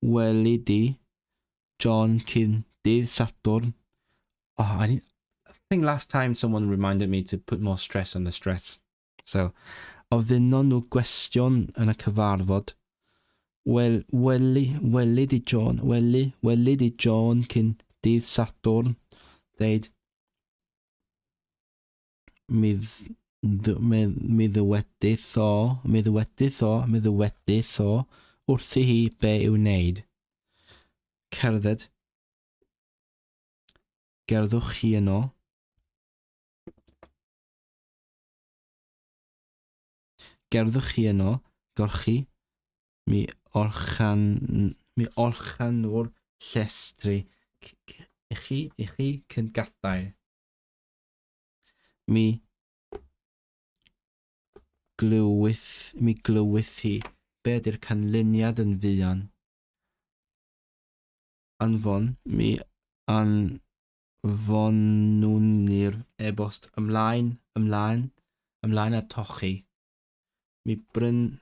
Welidi John cyn dydd Sadwrn. Oh, I think last time someone reminded me to put more stress on the stress. So, ofyn â nhw gwestiwn yn y cyfarfod. Welidi John cyn dydd Sadwrn. Deud, mi ddyweditho wrthi hi be i'w wneud. Cerdded. Gerdwch chi yno. Gorchi. Mi orchanwr llestri. I chi cyn gadael. Mi glywythi. Be ydy'r canlyniad yn fuan? Anfon. Mi anfonwnir e-bost ymlaen a tochi. Mi brynitho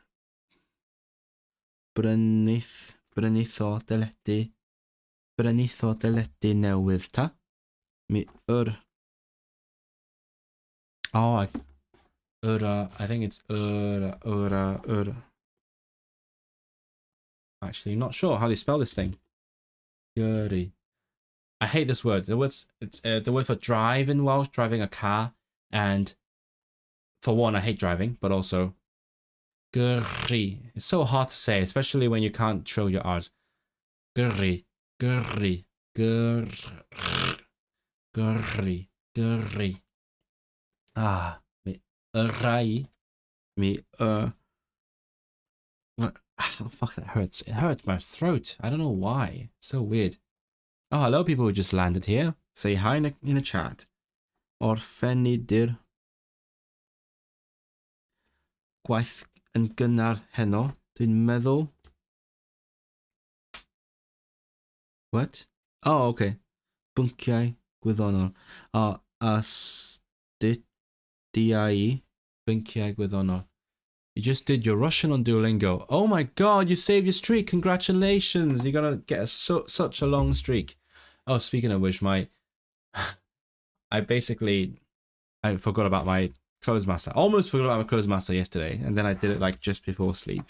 deledu newydd ta. Mi I think it's Actually, not sure how they spell this thing. Gyrru. I hate this word. It's the word for drive in Welsh, driving a car. And for one, I hate driving, but also gyrru. It's so hard to say, especially when you can't trill your R's. Gyrru. Ah, mi rai. Oh, fuck, that hurts. It hurts my throat. I don't know why. It's so weird. Oh, hello, people who just landed here. Say hi in a chat. Orffenidir. Gwaith yn gynnar heno. Dwi'n meddwl. What? Oh, okay. Bynciau gwyddonol. Astudiau bynciau gwyddonol. You just did your Russian on Duolingo. Oh my god, you saved your streak. Congratulations. You're going to get such a long streak. Oh, speaking of which, I forgot about my clothes master. Almost forgot about my clothes master yesterday. And then I did it like just before sleep.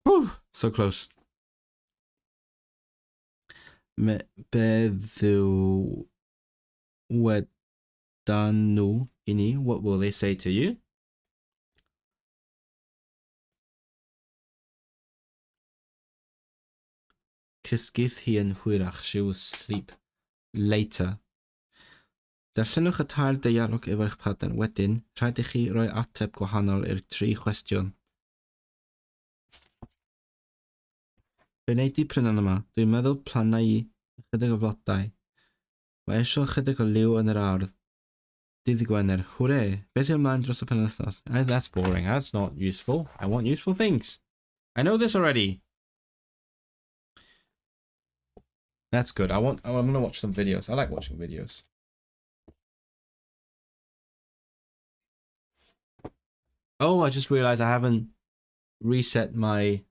Whew, so close. Beddu wedanu ini. What will they say to you? Cysgith hi yn hwyrach. She will sleep later. Darllenwch y tair deialog efo'ch padan. Wedyn, rhaid i chi roi ateb gwahanol i'r 3 cwestiwn. Fe wneud i prynon yma. Dwi'n meddwl planau i ychydig o flodau. Mae eisiau chydig o liw yn yr ardd. Dydd y Gwener. Hwre. Beth yw'r ymlaen dros y penwythnos? That's boring. That's not useful. I want useful things. I know this already. That's good. I'm going to watch some videos. I like watching videos. Oh, I just realized I haven't reset my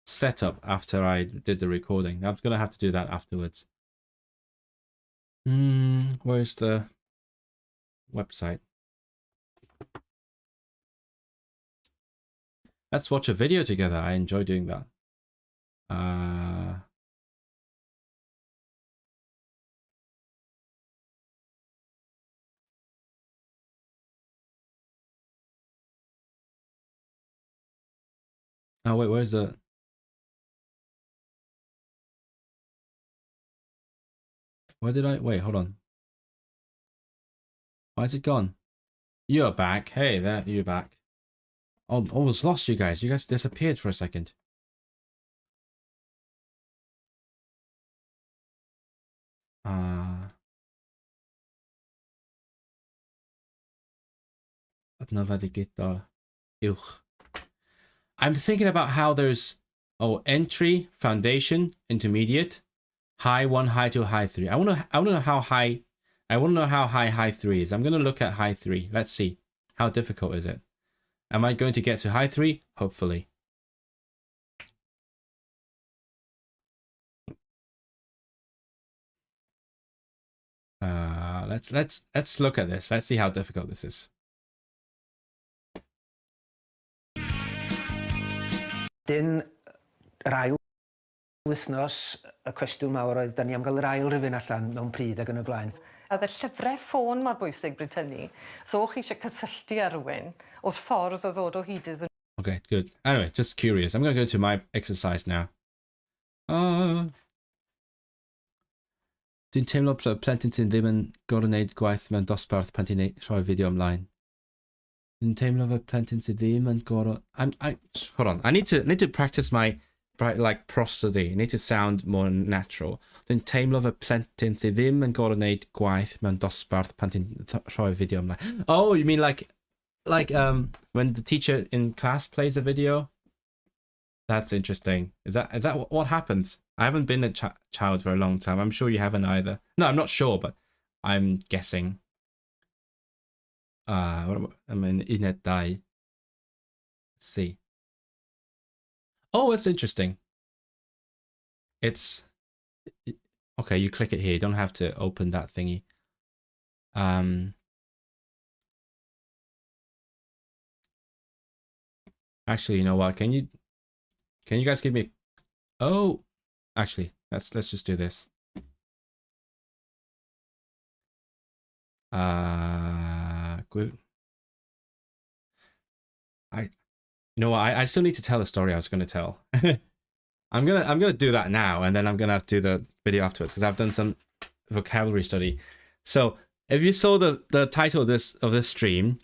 setup after I did the recording. I'm going to have to do that afterwards. Where's the website? Let's watch a video together. I enjoy doing that. Oh wait, where's the... Where did I... Wait, hold on. Why is it gone? You're back. Hey there, you're back. Oh, almost lost you guys. You guys disappeared for a second. I'm thinking about how there's entry, foundation, intermediate, high 1, high 2, high 3. I want to know how high. I want to know how high high 3 is. I'm going to look at high 3. Let's see. How difficult is it? Am I going to get to high 3? Hopefully. Let's look at this. Let's see how difficult this is. Dyn yr ail wythnos y cwestiwn mawr oedd da ni am gael yr ail rifyn allan mewn pryd ac yn y blaen. A y llyfrau ffôn mor bwysig bryd hynny. So o'ch chi eisiau cysylltu â rhywun wrth ffordd o ddod o hyd iddyn. Okay, good. Anyway, just curious. I'm going to go to my exercise now. Dwi'n teimlo bod plentyn sy'n ddim yn gorau wneud gwaith mewn dosbarth pan ti'n rhoi fideo ymlaen. Dwi'n teimlo fod plentyn sy'n ddim yn gorau... Hold on. I need to practice my prosody. I need to sound more natural. Dwi'n teimlo fod plentyn sy'n ddim yn gorau wneud gwaith mewn dosbarth pan ti'n rhoi fideo ymlaen. Oh, you mean like when the teacher in class plays a video? That's interesting. Is that what happens? I haven't been a child for a long time. I'm sure you haven't either. No, I'm not sure, but I'm guessing. I'm in unit die. Let's see. Oh, it's interesting. It's okay. You click it here. You don't have to open that thingy. Actually, you know what? Can you guys give me? Oh, actually, let's just do this. Good. You know what? I still need to tell the story I was going to tell. I'm gonna do that now, and then I'm gonna do the video afterwards because I've done some vocabulary study. So if you saw the title of this stream,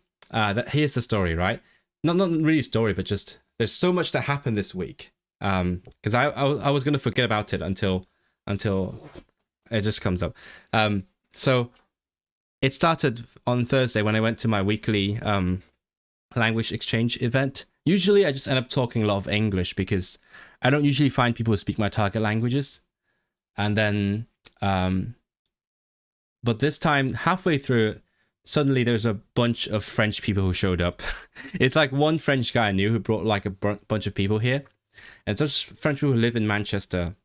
here's the story, right? Not really story, but just there's so much that happened this week. Because I was gonna forget about it until it just comes up. So it started on Thursday when I went to my weekly language exchange event. Usually I just end up talking a lot of English because I don't usually find people who speak my target languages. And then, but this time, halfway through, suddenly there's a bunch of French people who showed up. It's like one French guy I knew who brought like a bunch of people here. And such French people who live in Manchester.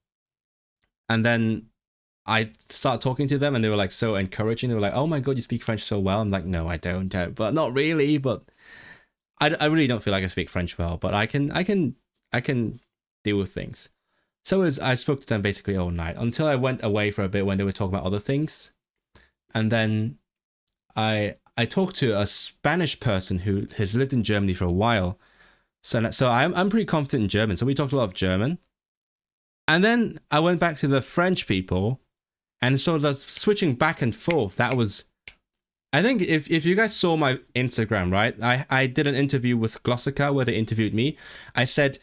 And then I started talking to them and they were like so encouraging. They were like, oh my God, you speak French so well. I'm like, no, I don't, but not really. But I really don't feel like I speak French well, but I can deal with things. So I spoke to them basically all night until I went away for a bit when they were talking about other things. And then I talked to a Spanish person who has lived in Germany for a while. So I'm pretty confident in German. So we talked a lot of German. And then I went back to the French people and sort of switching back and forth. That was, I think if you guys saw my Instagram, right? I did an interview with Glossica where they interviewed me. I said,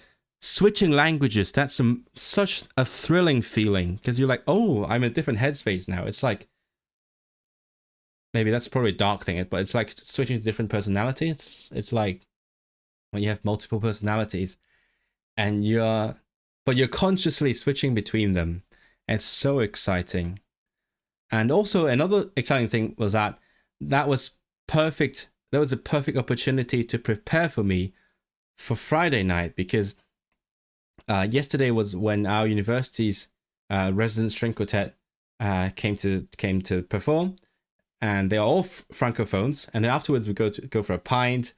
switching languages, that's such a thrilling feeling, because you're like, oh, I'm in a different headspace now. It's like, maybe that's probably a dark thing, but it's like switching to different personalities. It's like when you have multiple personalities and you're consciously switching between them. It's so exciting. And also another exciting thing was that was perfect. That was a perfect opportunity to prepare for me for Friday night, because yesterday was when our university's resident string quartet came to perform, and they are all francophones. And then afterwards we go for a pint,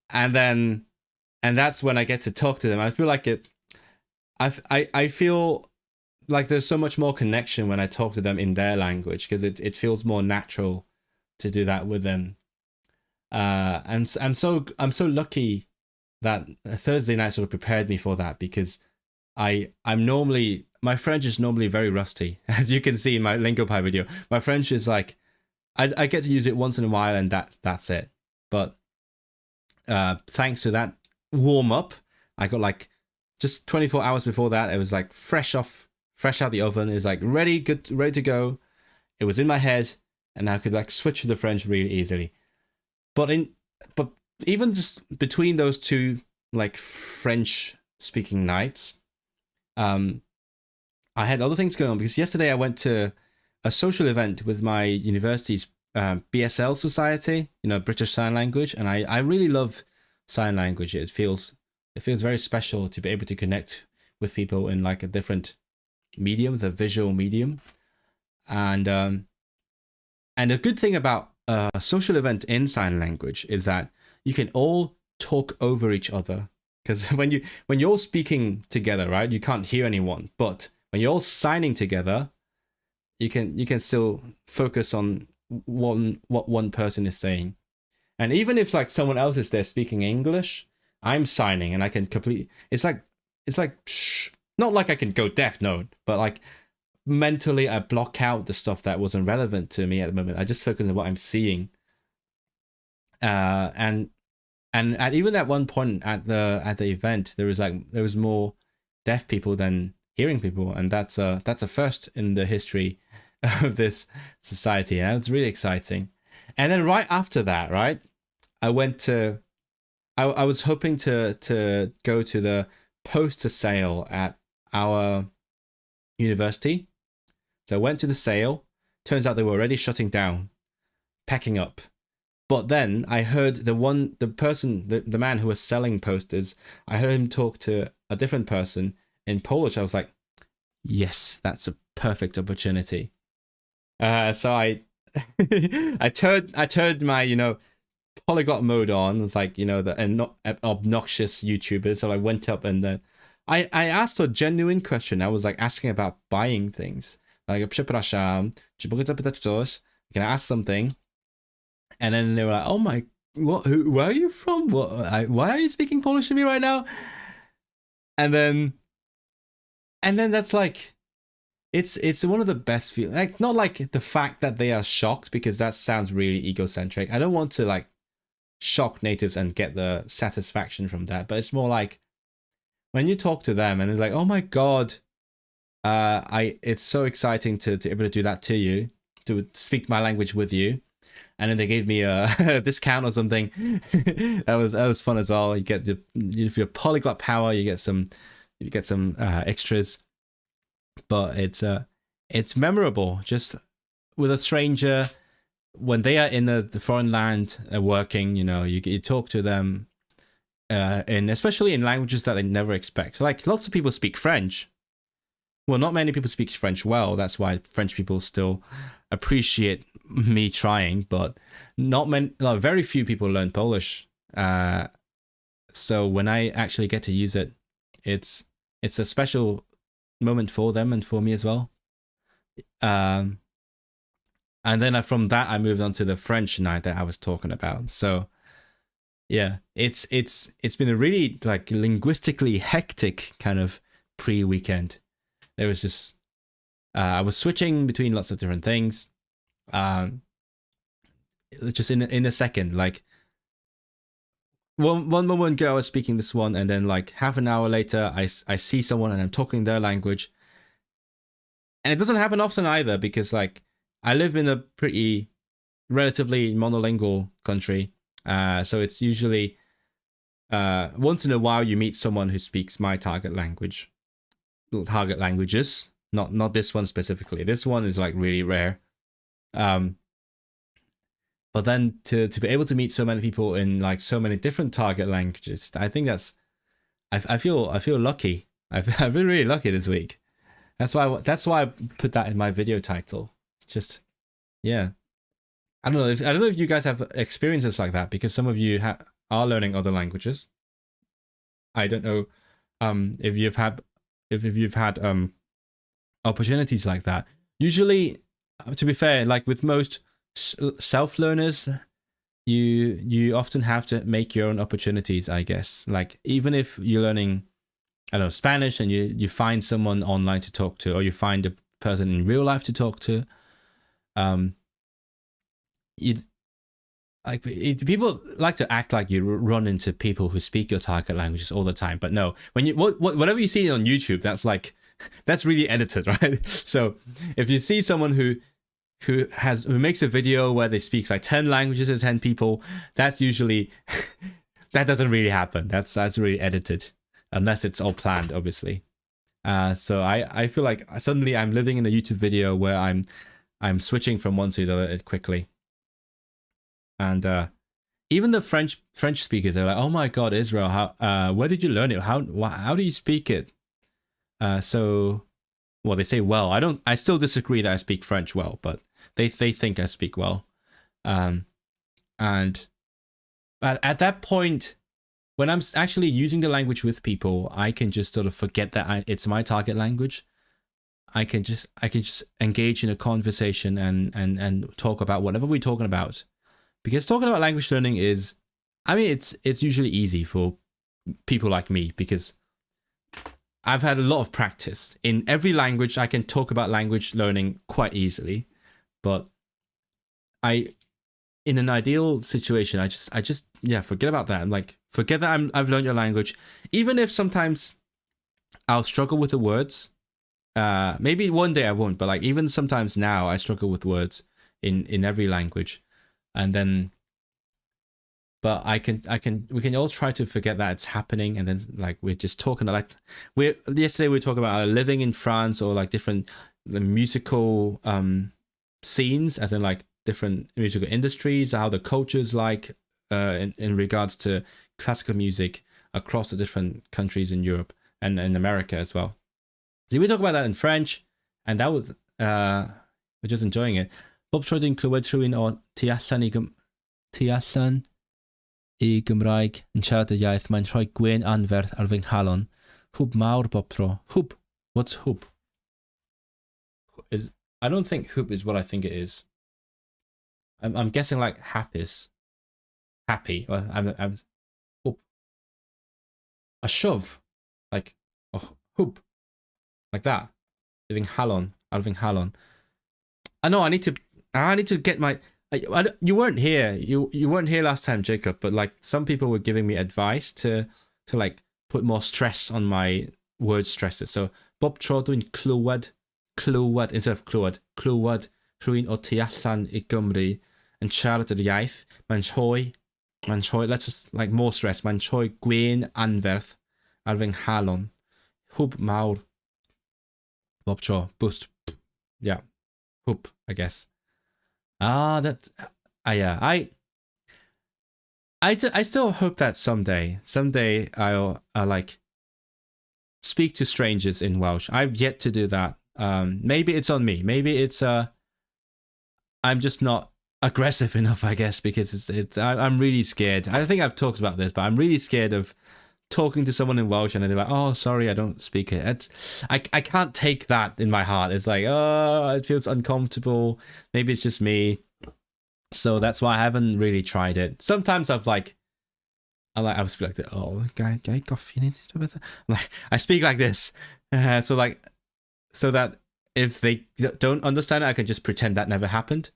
and that's when I get to talk to them. I feel like I feel like there's so much more connection when I talk to them in their language, because it feels more natural to do that with them. And I'm so lucky that Thursday night sort of prepared me for that, because my French is normally very rusty, as you can see in my LingoPie video. My French is like, I get to use it once in a while, and that's it. But thanks to that warm up, I got like just 24 hours before that, it was like fresh out the oven. It was like ready to go. It was in my head, and I could like switch to the French really easily. But even just between those two like French speaking nights, I had other things going on, because yesterday I went to a social event with my university's BSL society, British Sign Language, and I really love sign language. It feels very special to be able to connect with people in like a different medium, the visual medium. And a good thing about a social event in sign language is that you can all talk over each other, because when you're all speaking together, right, you can't hear anyone, but when you're all signing together, you can still focus on what one person is saying. And even if like someone else is there speaking English, I'm signing and I can it's like not like I can go deaf, no, but like mentally I block out the stuff that wasn't relevant to me at the moment. I just focus on what I'm seeing. And at even at one point at the event, there was more deaf people than hearing people, and that's a first in the history of this society, and it's really exciting. And then right after that, right, I was hoping to go to the poster sale at our university. So I went to the sale. Turns out they were already shutting down, packing up. But then I heard the man who was selling posters, I heard him talk to a different person in Polish. I was like, yes, that's a perfect opportunity. So I turned my polyglot mode on. It's like the obnoxious YouTubers. So I went up and I asked a genuine question. I was like asking about buying things. Like, przepraszam, czy mogę zapytać coś? Can I ask something? And then they were like, oh my, where are you from? Why are you speaking Polish to me right now? And then that's like, it's one of the best feelings. Like, not like the fact that they are shocked, because that sounds really egocentric. I don't want to like shock natives and get the satisfaction from that. But it's more like when you talk to them and it's like, oh my God, it's so exciting to be able to do that to you, to speak my language with you. And then they gave me a discount or something. that was fun as well. You get if you're polyglot power, you get some extras. But it's memorable just with a stranger when they are in the foreign land working. You talk to them, and especially in languages that they never expect. So like lots of people speak French. Well, not many people speak French well. That's why French people still appreciate me trying, but very few people learn Polish. So when I actually get to use it, it's a special moment for them and for me as well. And then from that I moved on to the French night that I was talking about. So yeah, it's been a really like linguistically hectic kind of pre-weekend. There was just I was switching between lots of different things. Just in a second, like one moment ago I was speaking this one, and then like half an hour later I see someone and I'm talking their language. And it doesn't happen often either, because like I live in a pretty relatively monolingual country. So it's usually once in a while you meet someone who speaks my target languages, not this one specifically. This one is like really rare. But then to be able to meet so many people in like so many different target languages, I think I feel lucky. I've been really lucky this week. That's why I put that in my video title. It's just, yeah. I don't know if you guys have experiences like that, because some of you are learning other languages. I don't know if you've had opportunities like that. Usually, to be fair, like with most self-learners, you often have to make your own opportunities, I guess. Like even if you're learning, I don't know, Spanish, and you find someone online to talk to, or you find a person in real life to talk to, people like to act like you run into people who speak your target languages all the time, but no. When whatever you see on YouTube, that's really edited, right? So if you see someone who makes a video where they speak like 10 languages to 10 people, that's usually that doesn't really happen. That's really edited, unless it's all planned, obviously. So I feel like suddenly I'm living in a YouTube video where I'm switching from one to the other quickly. And even the French speakers are like, "Oh my God, Israel! How where did you learn it? How do you speak it?" So, well, they say well. I still disagree that I speak French well, but they think I speak well. And at that point, when I'm actually using the language with people, I can just sort of forget that it's my target language. I can just engage in a conversation and talk about whatever we're talking about. Because talking about language learning is, I mean, it's usually easy for people like me, because I've had a lot of practice in every language. I can talk about language learning quite easily, but in an ideal situation, I just forget about that. I'm like, forget that I've learned your language, even if sometimes I'll struggle with the words. Maybe one day I won't, but like even sometimes now I struggle with words in every language. And then, but we can all try to forget that it's happening, and then like we're just talking like yesterday we were talking about living in France, or like different musical scenes, as in like different musical industries, how the culture's like in regards to classical music across the different countries in Europe and in America as well. So we talk about that in French, and that was we're just enjoying it. Bob tro dwi'n clywed rhywun o tu allan i Gymraeg yn siarad y iaith, mae'n rhoi gwên anferth ar fy nghalon. Hwb mawr bob tro. Hwb. What's hwb? I don't think hwb is what I think it is. I'm guessing like happy. Well, I'm hwb. A shove. Like hwb. Like that. Ar fy nghalon. I know I need to get my. You weren't here. You weren't here last time, Jacob. But like some people were giving me advice to like put more stress on my word stresses. So bob tro dwi'n clywed instead of clywed rhywun o tu allan I Gymru yn siarad yr iaith. Mae'n rhoi. Let's just like more stress. Mae'n rhoi gwên anferth ar fy nghalon. Hwb mawr. Bob tro. Boost. Yeah. Hope, I guess. Yeah. I still hope that someday I'll like speak to strangers in Welsh. I've yet to do that. Maybe it's on me. Maybe it's I'm just not aggressive enough, I guess, because I'm really scared. I think I've talked about this, but I'm really scared of talking to someone in Welsh and they're like, "Oh, sorry, I don't speak it." I can't take that in my heart. It's like, oh, it feels uncomfortable. Maybe it's just me. So that's why I haven't really tried it. Sometimes I'll speak like, "Oh, guy, coffee." I speak like this, so that if they don't understand it, I can just pretend that never happened.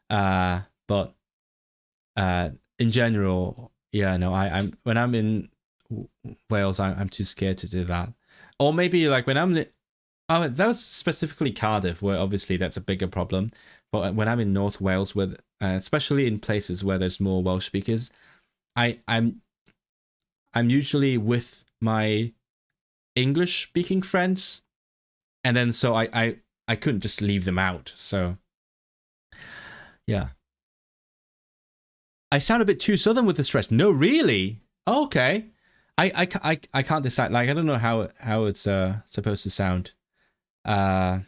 But in general, Yeah, no, I'm when I'm in Wales, I'm too scared to do that. Or maybe like when oh, that was specifically Cardiff, where obviously that's a bigger problem. But when I'm in North Wales, with especially in places where there's more Welsh speakers, I'm usually with my English speaking friends, and then so I couldn't just leave them out. So yeah, I sound a bit too southern with the stress. No, really? Oh, okay. I can't decide. Like I don't know how it's supposed to sound. When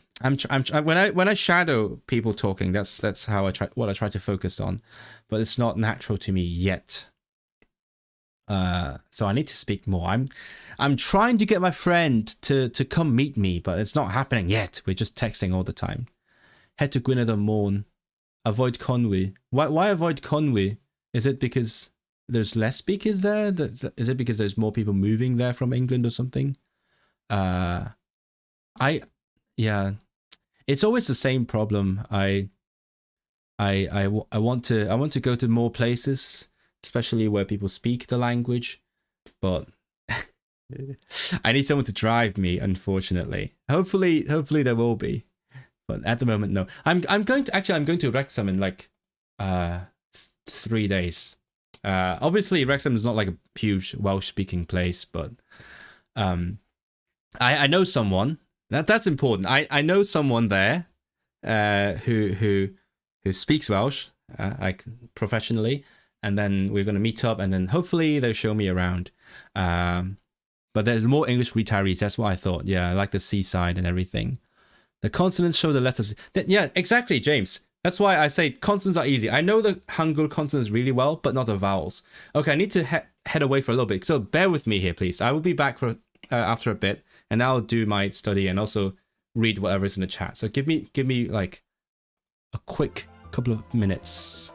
I shadow people talking, that's how I try to focus on, but it's not natural to me yet. So I need to speak more. I'm trying to get my friend to come meet me, but it's not happening yet. We're just texting all the time. Head to Gwynedd on Morn. Avoid Conwy. Why avoid Conwy? Is it because there's less speakers there? Is it because there's more people moving there from England or something? I yeah, it's always the same problem. I want to go to more places, especially where people speak the language, but I need someone to drive me. Unfortunately, hopefully there will be, but at the moment, no. I'm going to Wrexham in like 3 days. Obviously Wrexham is not like a huge Welsh speaking place, but I know someone. That's important. I know someone there who speaks Welsh like professionally, and then we're going to meet up, and then hopefully they'll show me around. But there's more English retirees. That's what I thought. Yeah, I like the seaside and everything. The consonants show the letters. Yeah, exactly, James. That's why I say consonants are easy. I know the Hangul consonants really well, but not the vowels. Okay, I need to head away for a little bit, so bear with me here, please. I will be back for after a bit, and I'll do my study and also read whatever's in the chat. So give me like a quick couple of minutes.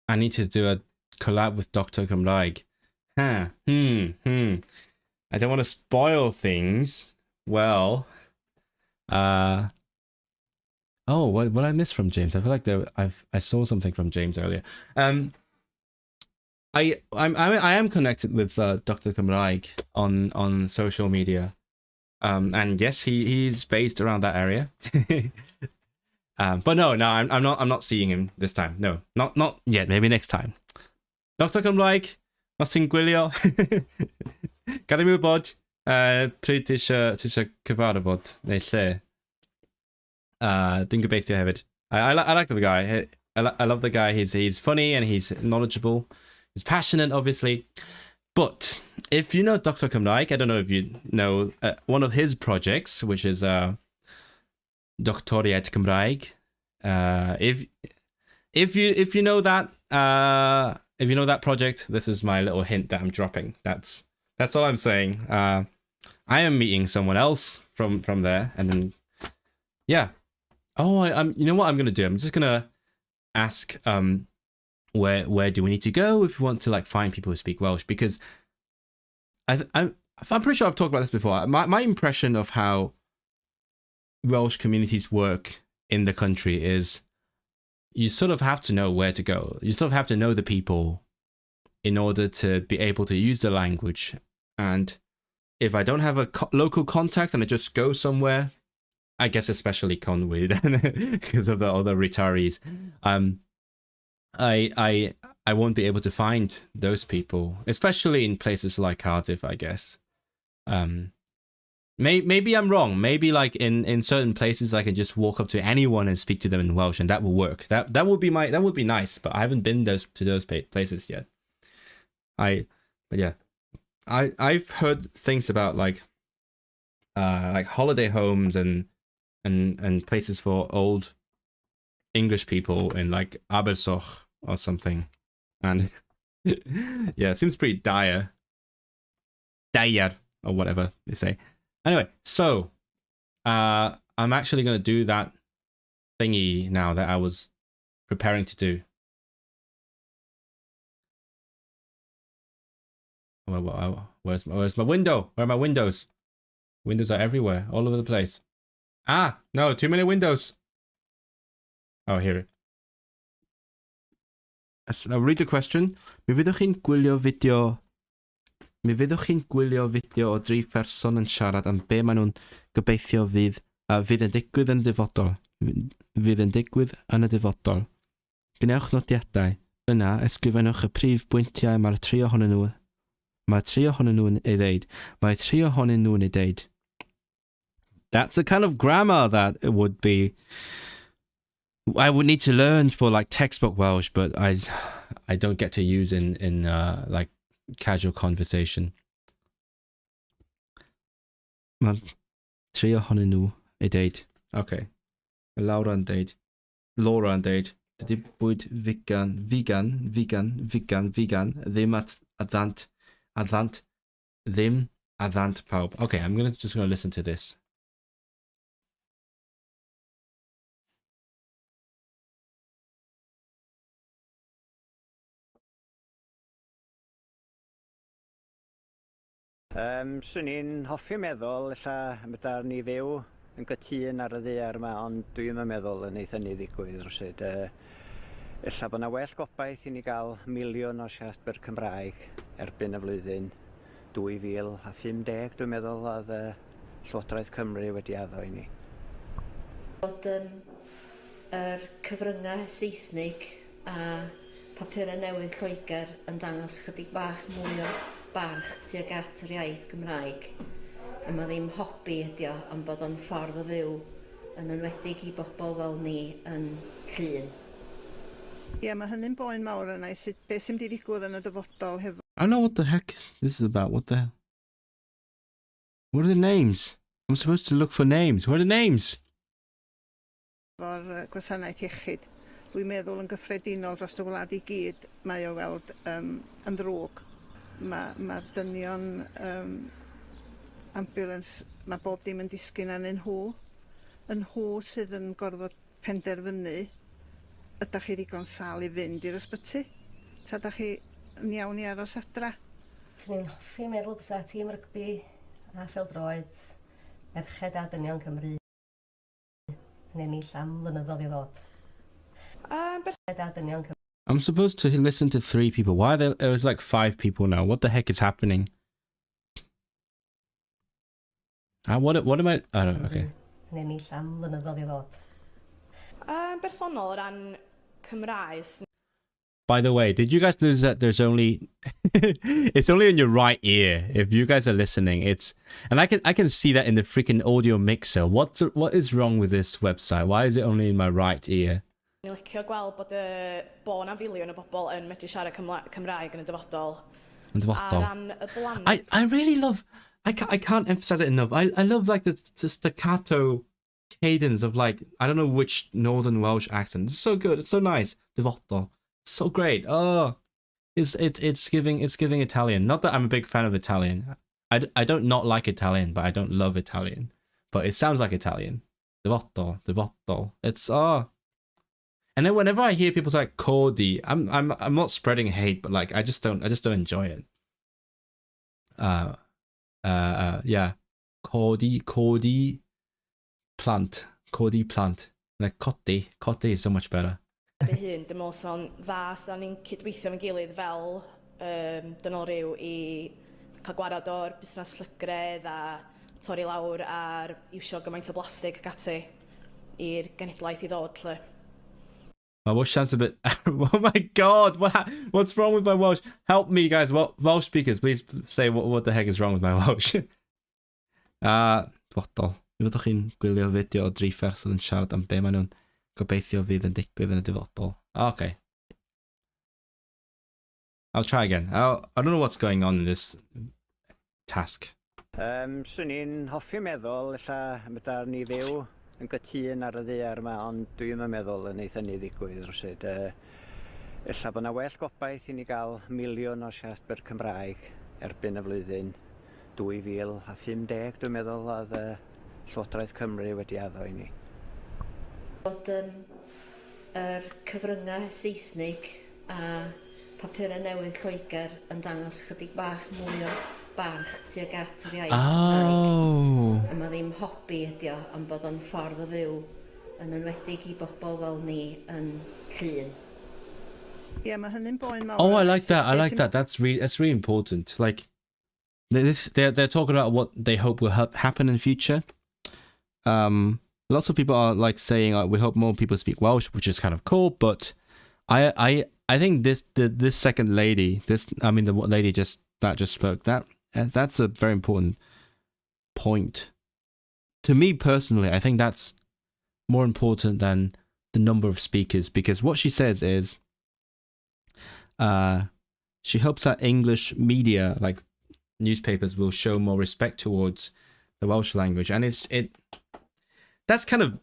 I need to do a collab with Dr. Cymraeg. Huh. I don't want to spoil things. Well, oh, what I missed from James? I feel like I saw something from James earlier. I am connected with Dr. Cymraeg on social media. And yes, he's based around that area. But no, I'm not seeing him this time. No, not yet. Maybe next time. Dr. Cymraeg, os ti'n gwylio, gad i mi wybod pryd ti isio cyfarfod neu lle. Dwi'n gobeithio hefyd. I like the guy. I love the guy. He's funny and he's knowledgeable. He's passionate, obviously. But if you know Dr. Cymraeg, I don't know if you know one of his projects, which is Doctoriaid Cymraeg. If you know that if you know that project, this is my little hint that I'm dropping. That's all I'm saying. I am meeting someone else from there, and then yeah. Oh, I'm. You know what I'm gonna do? I'm just gonna ask where do we need to go if we want to like find people who speak Welsh, because I'm pretty sure I've talked about this before. My impression of how Welsh communities work in the country is you sort of have to know where to go. You sort of have to know the people in order to be able to use the language. And if I don't have a local contact and I just go somewhere, I guess especially Conwy because of the other retirees, I won't be able to find those people, especially in places like Cardiff, I guess. Maybe I'm wrong. Maybe like in certain places I can just walk up to anyone and speak to them in Welsh, and that will work. That would be nice. But I haven't been to those places yet. But yeah, I've heard things about like holiday homes and places for old English people in like Abersoch or something, and yeah, it seems pretty dire or whatever they say. Anyway, so I'm actually going to do that thingy now that I was preparing to do. Where's my window? Where are my windows? Windows are everywhere, all over the place. Ah, no, too many windows. Oh, here. I'll read the question. Mi fyddwch chi'n gwylio fideo o 3 person yn siarad am be maen nhw'n gobeithio fydd yn digwydd yn y dyfodol. Fydd yn digwydd yn y dyfodol. Gwnewch nodiadau. Yna, ysgrifennwch y prif bwyntiau mae'r tri ohonyn nhw'n ei ddeud. That's a kind of grammar that it would be. I would need to learn for like textbook Welsh, but I don't get to use in like casual conversation. Mae'r tri ohonyn nhw ei deud. Okay. Laura yn deud. Dydy bwyd vegan ddim addant pawb. Okay, I'm just gonna listen to this. Swn i'n hoffi meddwl illa medar ni fyw yn gytun ar y ddaear yma, ond dwi'n meddwl yn eithaf ni ddigwydd rwsyd. Illa bod yna well gobaith i ni gael miliwn o siaradwyr Cymraeg erbyn y flwyddyn 2050, dwi'n meddwl, oedd Llywodraeth Cymru wedi addo i ni. Bod yr cyfryngau Saesnig a papurau newydd Lloegr yn dangos chydig bach mwy o barch tuag at yr iaith Gymraeg. A mae ddim hobi ydi o, ond bod o'n ffordd o fyw yn enwedig i bobl fel ni yn Llŷn. Ie, mae hynny'n boen mawr yna i beth sy'n wedi digwydd yn y dyfodol hefo. I don't know what the heck this is about. What the hell? What are the names? I'm supposed to look for names. What are the names? Efo'r gwasanaeth iechyd. Dwi'n meddwl yn gyffredinol dros y wlad i gyd mae o weld yn ddrwg. Mae dynion ambulance, mae bob dim yn disgyn arnyn nhw. Yn nhw sydd yn gorfod penderfynu ydych chi ddigon sal I fynd i'r ysbyty? Ta ydych chi yn iawn I aros adra? Swn i'n hoffi meddwl bysa tîm rygbi a pêl-droed merched a dynion Cymru yn ennill am flynyddoedd I ddod. Merched a dynion Cymru. I'm supposed to listen to 3 people. Why are there? There's like 5 people now. What the heck is happening? What am I? I don't. Okay. Yn ennill am flynyddoedd I ddod. Bersonol o ran Cymraes. By the way, did you guys notice that there's only it's only in your right ear if you guys are listening. And I can see that in the freaking audio mixer. What is wrong with this website? Why is it only in my right ear? Ni'n licio gweld bo' na filiwn o bobl yn medru siarad Cymraeg yn y dyfodol. Yn A dyfodol. ran y blant. I really love. I can't emphasize it enough. I love like the staccato cadence of like I don't know which Northern Welsh accent. It's so good. It's so nice. Dyfodol. It's so great. Oh, it's giving Italian. Not that I'm a big fan of Italian. I don't not like Italian, but I don't love Italian. But it sounds like Italian. Dyfodol. It's And then whenever I hear people say like cordi, I'm not spreading hate, but like I just don't enjoy it. Yeah, cordi plant. Like cotti is so much better. Dy hun, dim os o'n dda sy'n ni'n cydweithio yn gilydd fel dynol ryw I cael gwarad o'r busnes llygredd a torri lawr ar iwsio gymaint o blastig ac ati i'r genedlaeth I ddod lle. My Welsh sounds a bit. Oh my god! What's wrong with my Welsh? Help me, guys. Welsh speakers, please say what the heck is wrong with my Welsh. Dyfodol. Mi fyddwch chi'n gwylio fideo o 3 person yn siarad am be maen nhw'n gobeithio fydd yn digwydd yn y dyfodol. Okay. I'll try again. I don't know what's going on in this task. Swn i'n hoffi meddwl illa medar ni fyw yn gytun ar y ddaear yma, ond dwi'n meddwl yn eitha ni ddigwydd rwsyd. Illa bod yna well gobaith I ni gael miliwn o siaradwyr Cymraeg erbyn y flwyddyn 2050, dwi'n meddwl, oedd Llywodraeth Cymru wedi addo I ni. Bod yr cyfryngau Saesnig a papurau newydd Lloegr yn dangos chydig bach mwy o barch tuag at yr iaith Cymraeg. A mae ddim hobi ydi o, ond bod o'n ffordd o fyw yn enwedig I bobl fel ni yn Llŷn. Ie, mae hynny'n boen mawr. Oh, I like that. That's really important. Like, they're talking about what they hope will happen in future. Lots of people are like saying we hope more people speak Welsh, which is kind of cool. But I think this second lady, the lady that just spoke, that's a very important point. To me personally, I think that's more important than the number of speakers, because what she says is she hopes that English media, like newspapers, will show more respect towards the Welsh language, and that's kind of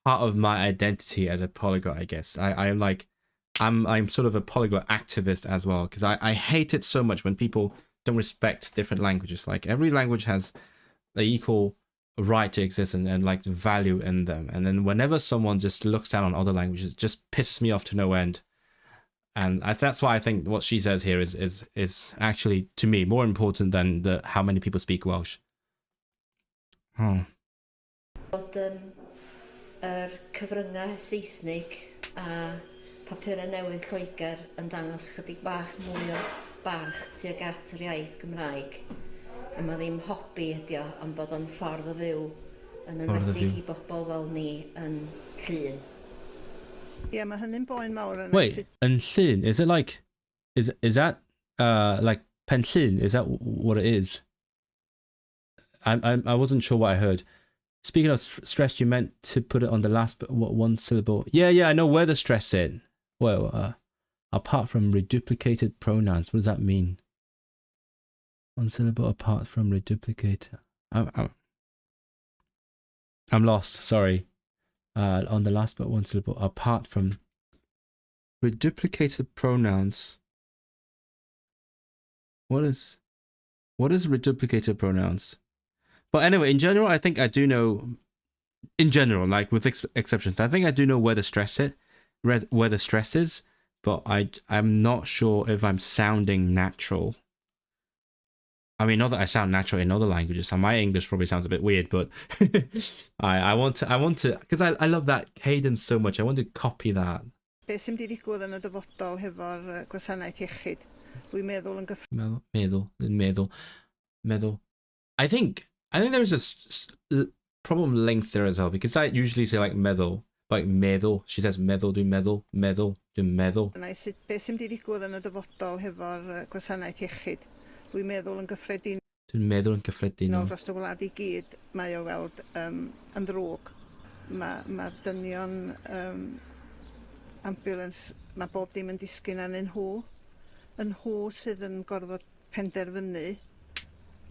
part of my identity as a polyglot, I guess. I'm sort of a polyglot activist as well, because I hate it so much when people don't respect different languages. Like every language has the equal right to exist and like value in them, and then whenever someone just looks down on other languages, it just pisses me off to no end. And that's why I think what she says here is actually, to me, more important than how many people speak Welsh. Bod yr cyfryngau Saesnig a papurau newydd Lloegr yn dangos chydig bach mwy o barch tuag at yr iaith Gymraeg. A mae ddim hobi ydi o, ond bod o'n ffordd o fyw yn enwedig I bobl fel ni yn Llŷn. Ie, mae hynny'n boen mawr. Wait, yn Llŷn, is it like, is that like Pen Llŷn? Is that what it is? I wasn't sure what I heard. Speaking of stress, you meant to put it on the last but one syllable. Yeah, I know where the stress is. Well, apart from reduplicated pronouns, what does that mean? One syllable apart from reduplicator. I'm lost. Sorry. On the last but one syllable, apart from reduplicated pronouns. What is reduplicated pronouns? But anyway, in general, I think I do know. In general, like with exceptions, I think I do know where the stress is. where the stress is, but I'm not sure if I'm sounding natural. I mean, not that I sound natural in other languages, so my English probably sounds a bit weird, but I want to, because I love that cadence so much. I want to copy that. Be sy'n di ddigwydd yn y dyfodol hefo'r gwasanaeth iechyd? Dwi'n meddwl yn Meddwl. I think there's a problem length there as well, because I usually say like meddwl, like meddwl. She says meddwl, do meddwl, meddwl, do meddwl. Be sy'n di ddigwydd yn y dyfodol hefo'r gwasanaeth iechyd? Dwi'n meddwl yn gyffredinol. Dwi'n meddwl yn gyffredinol. Dros y wlad I gyd, mae o weld yn ddrwg. Mae dynion ambulance, mae bob dim yn disgyn arnyn nhw. Yn nhw sydd yn gorfod penderfynu,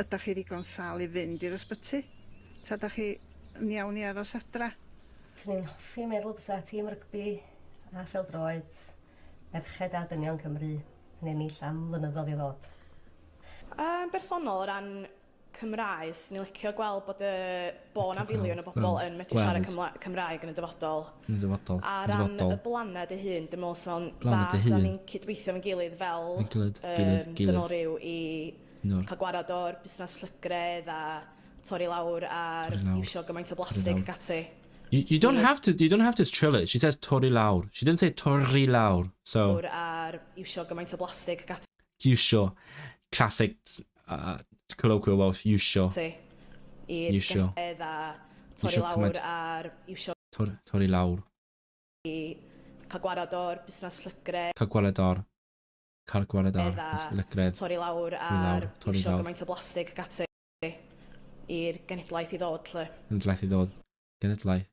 ydych chi ddigon sal I fynd i'r ysbyty? Ta ydych chi yn iawn I aros adra? Swn i'n hoffi meddwl bysa tîm rygbi a pêl-droed, merched a dynion Cymru yn ennill am flynyddoedd I ddod. Bersonol o ran Cymraeg, ni'n licio gweld bod na filiwn o bobl yn medru siarad Cymraeg yn y dyfodol. A ran y blaned ei hun, dim meddwl so'n dda sa'n ni'n cydweithio yn gilydd fel dynol I cael gwarad o'r busnes llygredd a torri lawr ar iwsio gymaint o blastig ac ati. You don't have to trill it. She says torri lawr. She didn't say torri lawr. So ar iwsio gymaint o blastig ac ati. Iwsio. Classic colloquial Welsh. Iwsio. Iwsio. Torri lawr ar iwsio. Torri lawr. I cael gwarad o'r busnes llygredd. Cael gwarad o'r llygredd. Torri lawr ar iwsio gymaint o blastig ac ati i'r genedlaeth I ddod, lle. Genedlaeth I ddod. Genedlaeth.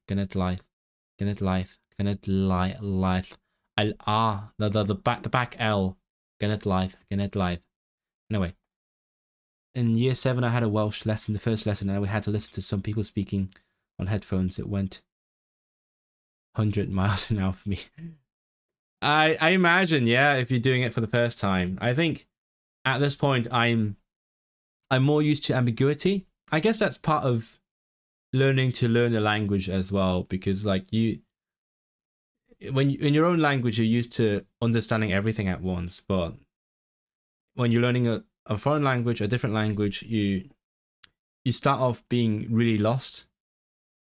The back L. Genedlaeth. Anyway, in year 7 I had a Welsh lesson, the first lesson, and we had to listen to some people speaking on headphones. It went 100 miles an hour for me. I imagine, yeah, if you're doing it for the first time. I think at this point I'm more used to ambiguity. I guess that's part of learning to learn a language as well, because like in your own language you're used to understanding everything at once, but when you're learning a foreign language, a different language, you start off being really lost,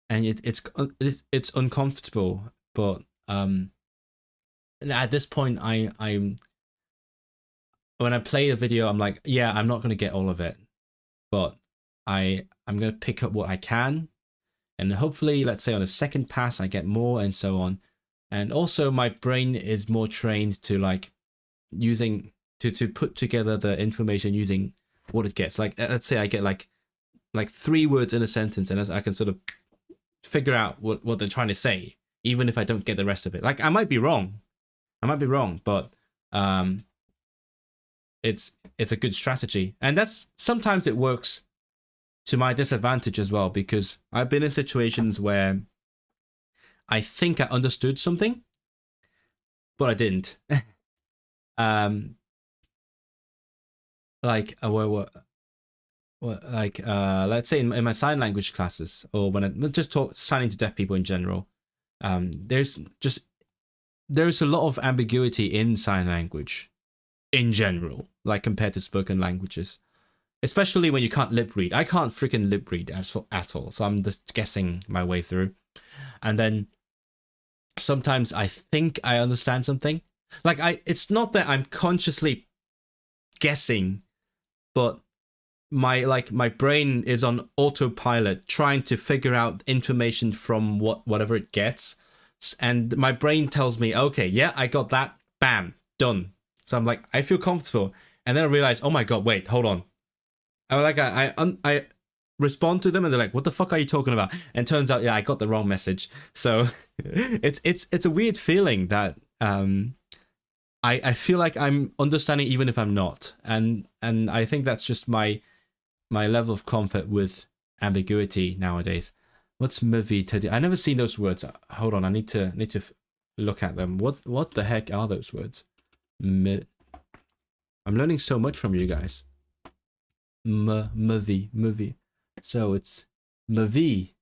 and it's uncomfortable. But at this point, I'm when I play the video, I'm like, yeah, I'm not gonna get all of it, but I'm gonna pick up what I can, and hopefully, let's say on a second pass, I get more, and so on. And also, my brain is more trained to like using. To put together the information using what it gets. Like, let's say I get like 3 words in a sentence, and I can sort of figure out what they're trying to say, even if I don't get the rest of it. Like, I might be wrong, but it's a good strategy, and that's sometimes it works to my disadvantage as well, because I've been in situations where I think I understood something, but I didn't. Let's say in my sign language classes, or when I just signing to deaf people in general, there's a lot of ambiguity in sign language in general, like compared to spoken languages, especially when you can't lip read. I can't freaking lip read at all, so I'm just guessing my way through. And then sometimes I think I understand something. Like, it's not that I'm consciously guessing, but my brain is on autopilot trying to figure out information from whatever it gets, and my brain tells me, okay, yeah, I got that, bam, done. So I'm like, I feel comfortable, and then I realize, oh my god, wait, hold on. I respond to them, and they're like, what the fuck are you talking about? And turns out, yeah, I got the wrong message. So it's a weird feeling that I feel like I'm understanding even if I'm not, and I think that's just my level of comfort with ambiguity nowadays. What's movie to? I never seen those words. Hold on, I need to look at them. What the heck are those words? I'm learning so much from you guys. Movie. So it's movie.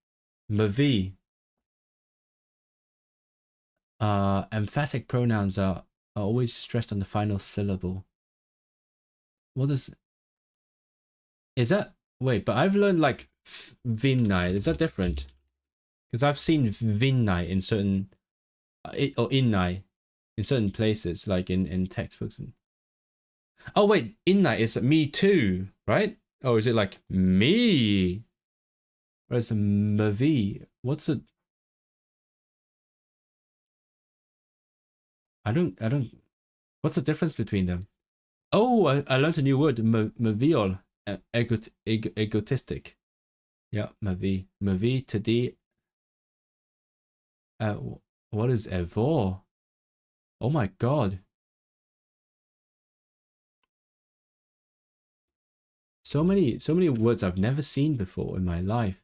Emphatic pronouns are always stressed on the final syllable. What is that? Wait, but I've learned like vinnai. Is that different? Because I've seen vinnai in certain or innai in certain places, like in textbooks. Oh wait, innai is me too, right? Or is it like me? Or is it mavi? What's it? I don't. What's the difference between them? Oh, I learned a new word, maviol, egotistic. Yeah, mavi today. What is evo? Oh my god. So many words I've never seen before in my life.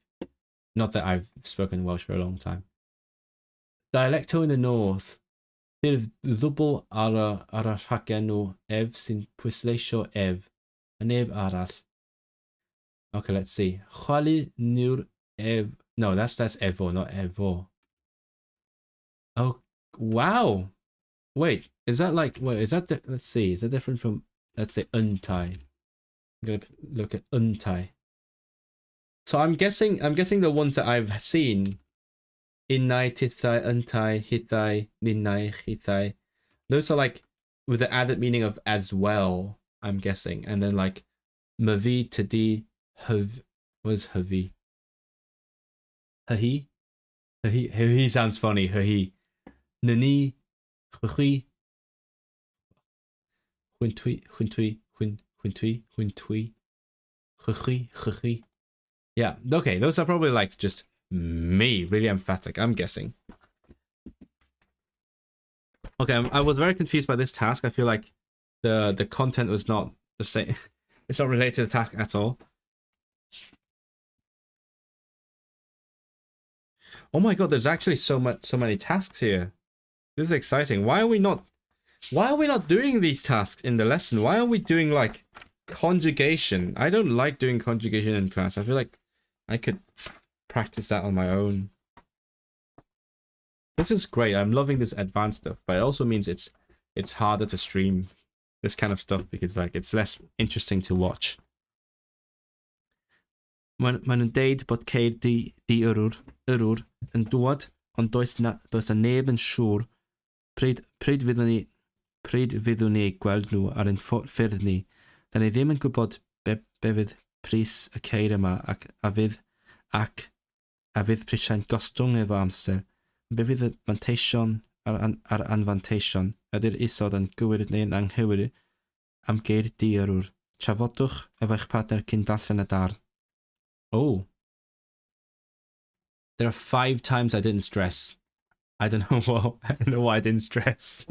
Not that I've spoken Welsh for a long time. Dialecto in the north. Bydd ddwbl ar y rhagen o ef sy'n pwysleisio ef. A neb arall. Okay, let's see. Chwalu niwr ef. No, that's efo, not evo. Oh, wow. Wait, is that like, let's see, is that different from, let's say, untai? I'm going to look at untai. So I'm guessing the ones that I've seen, innai, tithai, untai, hithai, ninnai, hithai, those are like with the added meaning of as well, I'm guessing. And then like mavi, tadi, hav, was havi? Hahi? Hahi sounds funny, hahi. Nani, chwi, huntui, huntui. Yeah, okay, those are probably like just me, really emphatic, I'm guessing. Okay, I was very confused by this task. I feel like the content was not the same. It's not related to the task at all. Oh my god, there's actually so many tasks here. This is exciting. Why are we not doing these tasks in the lesson? Why are we doing like conjugation? I don't like doing conjugation in class. I feel like I could practice that on my own. This is great. I'm loving this advanced stuff, but it also means it's harder to stream this kind of stuff because like it's less interesting to watch. Maen nhw'n deud bod ceir di yrwr yn dŵad, ond does a neb yn siŵr pryd fyddwn ni gweld nhw ar ein ffyrdd ni. Da ni ddim yn gwybod be fydd pris y ceir yma a fydd prisiau'n gostwng efo amser. Be fydd y fanteision a'r anfanteision? Ydy'r isod yn gywir neu'n anghywir am geir di-yrwr? Trafodwch efo eich partner cyn darllen y darn. Oh. There are 5 times I didn't stress. I don't know why I didn't stress.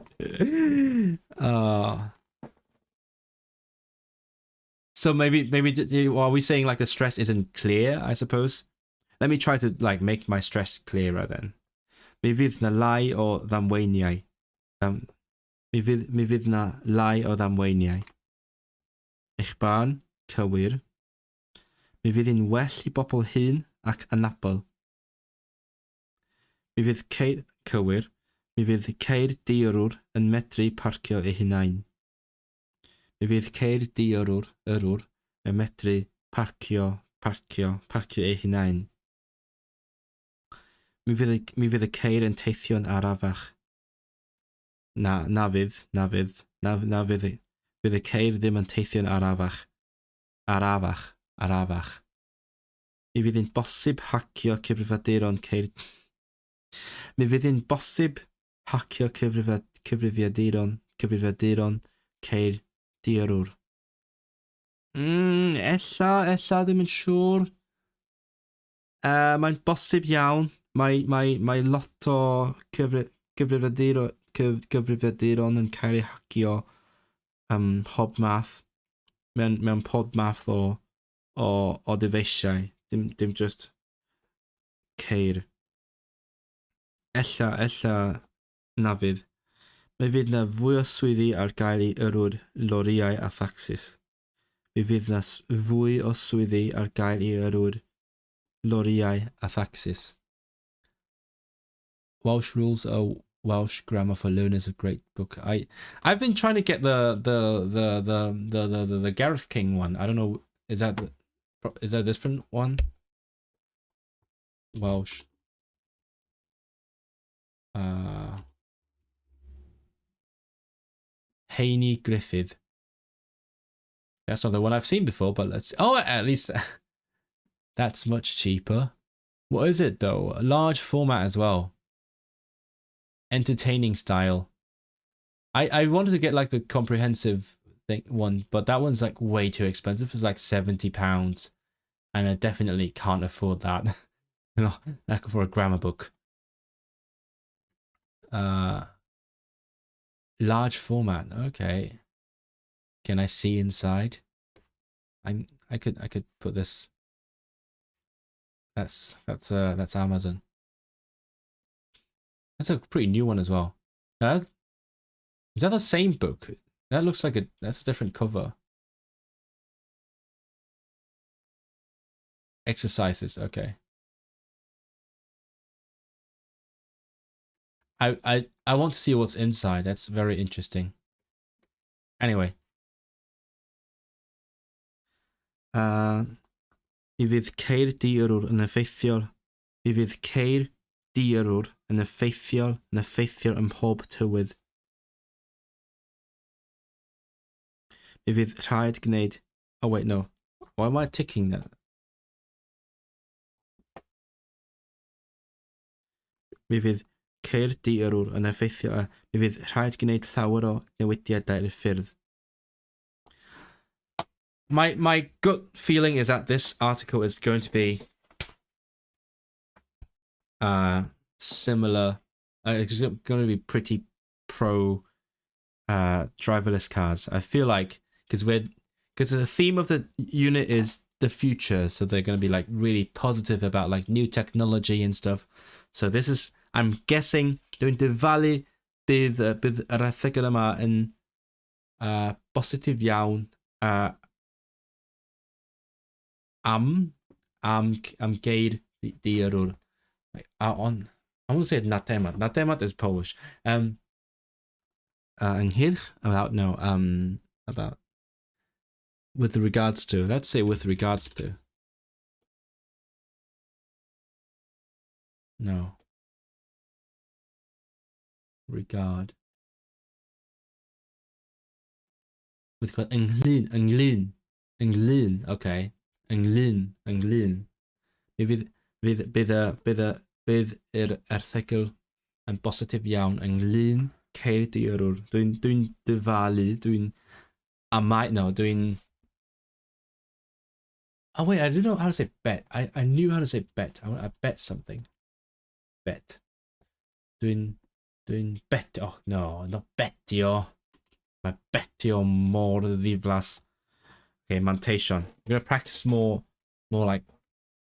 So maybe are we saying like the stress isn't clear, I suppose? Let me try to like make my stress clearer then. Mi fydd na lai o ddamweiniau. Mi fydd na lai o ddamweiniau. Eich barn, cywir. Mi fydd hi'n well I bobl hyn ac anabl. Mi fydd ceir cywir. Mi fydd ceir di-yrwr yn medru parcio eu hunain. Mi fydd ceir di-yrwr yn medru parcio eu hunain. Mi fydd y ceir yn teithio'n arafach. Na fydd. Fydd y ceir ddim yn teithio'n arafach. Arafach. Mi fydd hi'n bosib hacio cyfrifiaduron ceir... Mi fydd hi'n bosib hacio cyfrifiaduron ceir di-yrwr. Ella ddim yn siŵr. Mae'n bosib iawn. Mae lot o cyfrifiaduron yn cael eu hacio pob math. Mewn pob math o dyfeisiau. Dim just ceir. Ella na fydd. Mi fydd na fwy o swyddi ar gael I yrwr loriau a thacsis. Mi fydd na fwy o swyddi ar gael I yrwr loriau a thacsis. Welsh rules are Welsh Grammar for Learners, a great book. I've been trying to get the Gareth King one. I don't know. Is that a different one? Welsh. Haney Griffith. That's not the one I've seen before, but let's. Oh, at least that's much cheaper. What is it though? A large format as well. Entertaining style. I wanted to get like the comprehensive one, but that one's like way too expensive. It's like £70, and I definitely can't afford that. You know, like for a grammar book. Large format. Okay. Can I see inside? I could put this. That's Amazon. That's a pretty new one as well. Is that the same book? That looks like that's a different cover. Exercises, okay. I want to see what's inside. That's very interesting. Anyway. Mi fydd ceir diarwr yn effeithiol. Mi fydd ceir diarwr yn effeithiol ym mhob tywydd. Mi fydd rhaid gwneud... Oh wait, no. Why am I ticking that? Mi fydd ceir diarwr yn effeithiol. Mi fydd rhaid gwneud llawer o newidiadau i'r ffyrdd. My gut feeling is that this article is going to be similar. It's going to be pretty pro driverless cars. I feel like because the theme of the unit is the future, so they're going to be like really positive about like new technology and stuff. So this is, I'm guessing, dwi'n dyfalu bydd yr erthygl yma yn positif iawn am geir diarwr. I want to say na temat. Na temat is Polish. Ynghylch about with regards to. Let's say with regards to. No. Regard. With ynglyn. Okay. Ynglyn. Bydd yr erthygl yn bositif iawn ynglyn ceir diarwr. Dwi'n dyfalu, dwi'n Oh wait, I didn't know how to say bet. I knew how to say bet. I bet something. Bet. Dwi'n bet. Oh no, not betio. Mae betio mor ddiflas. Okay, mantation. I'm gonna practice more like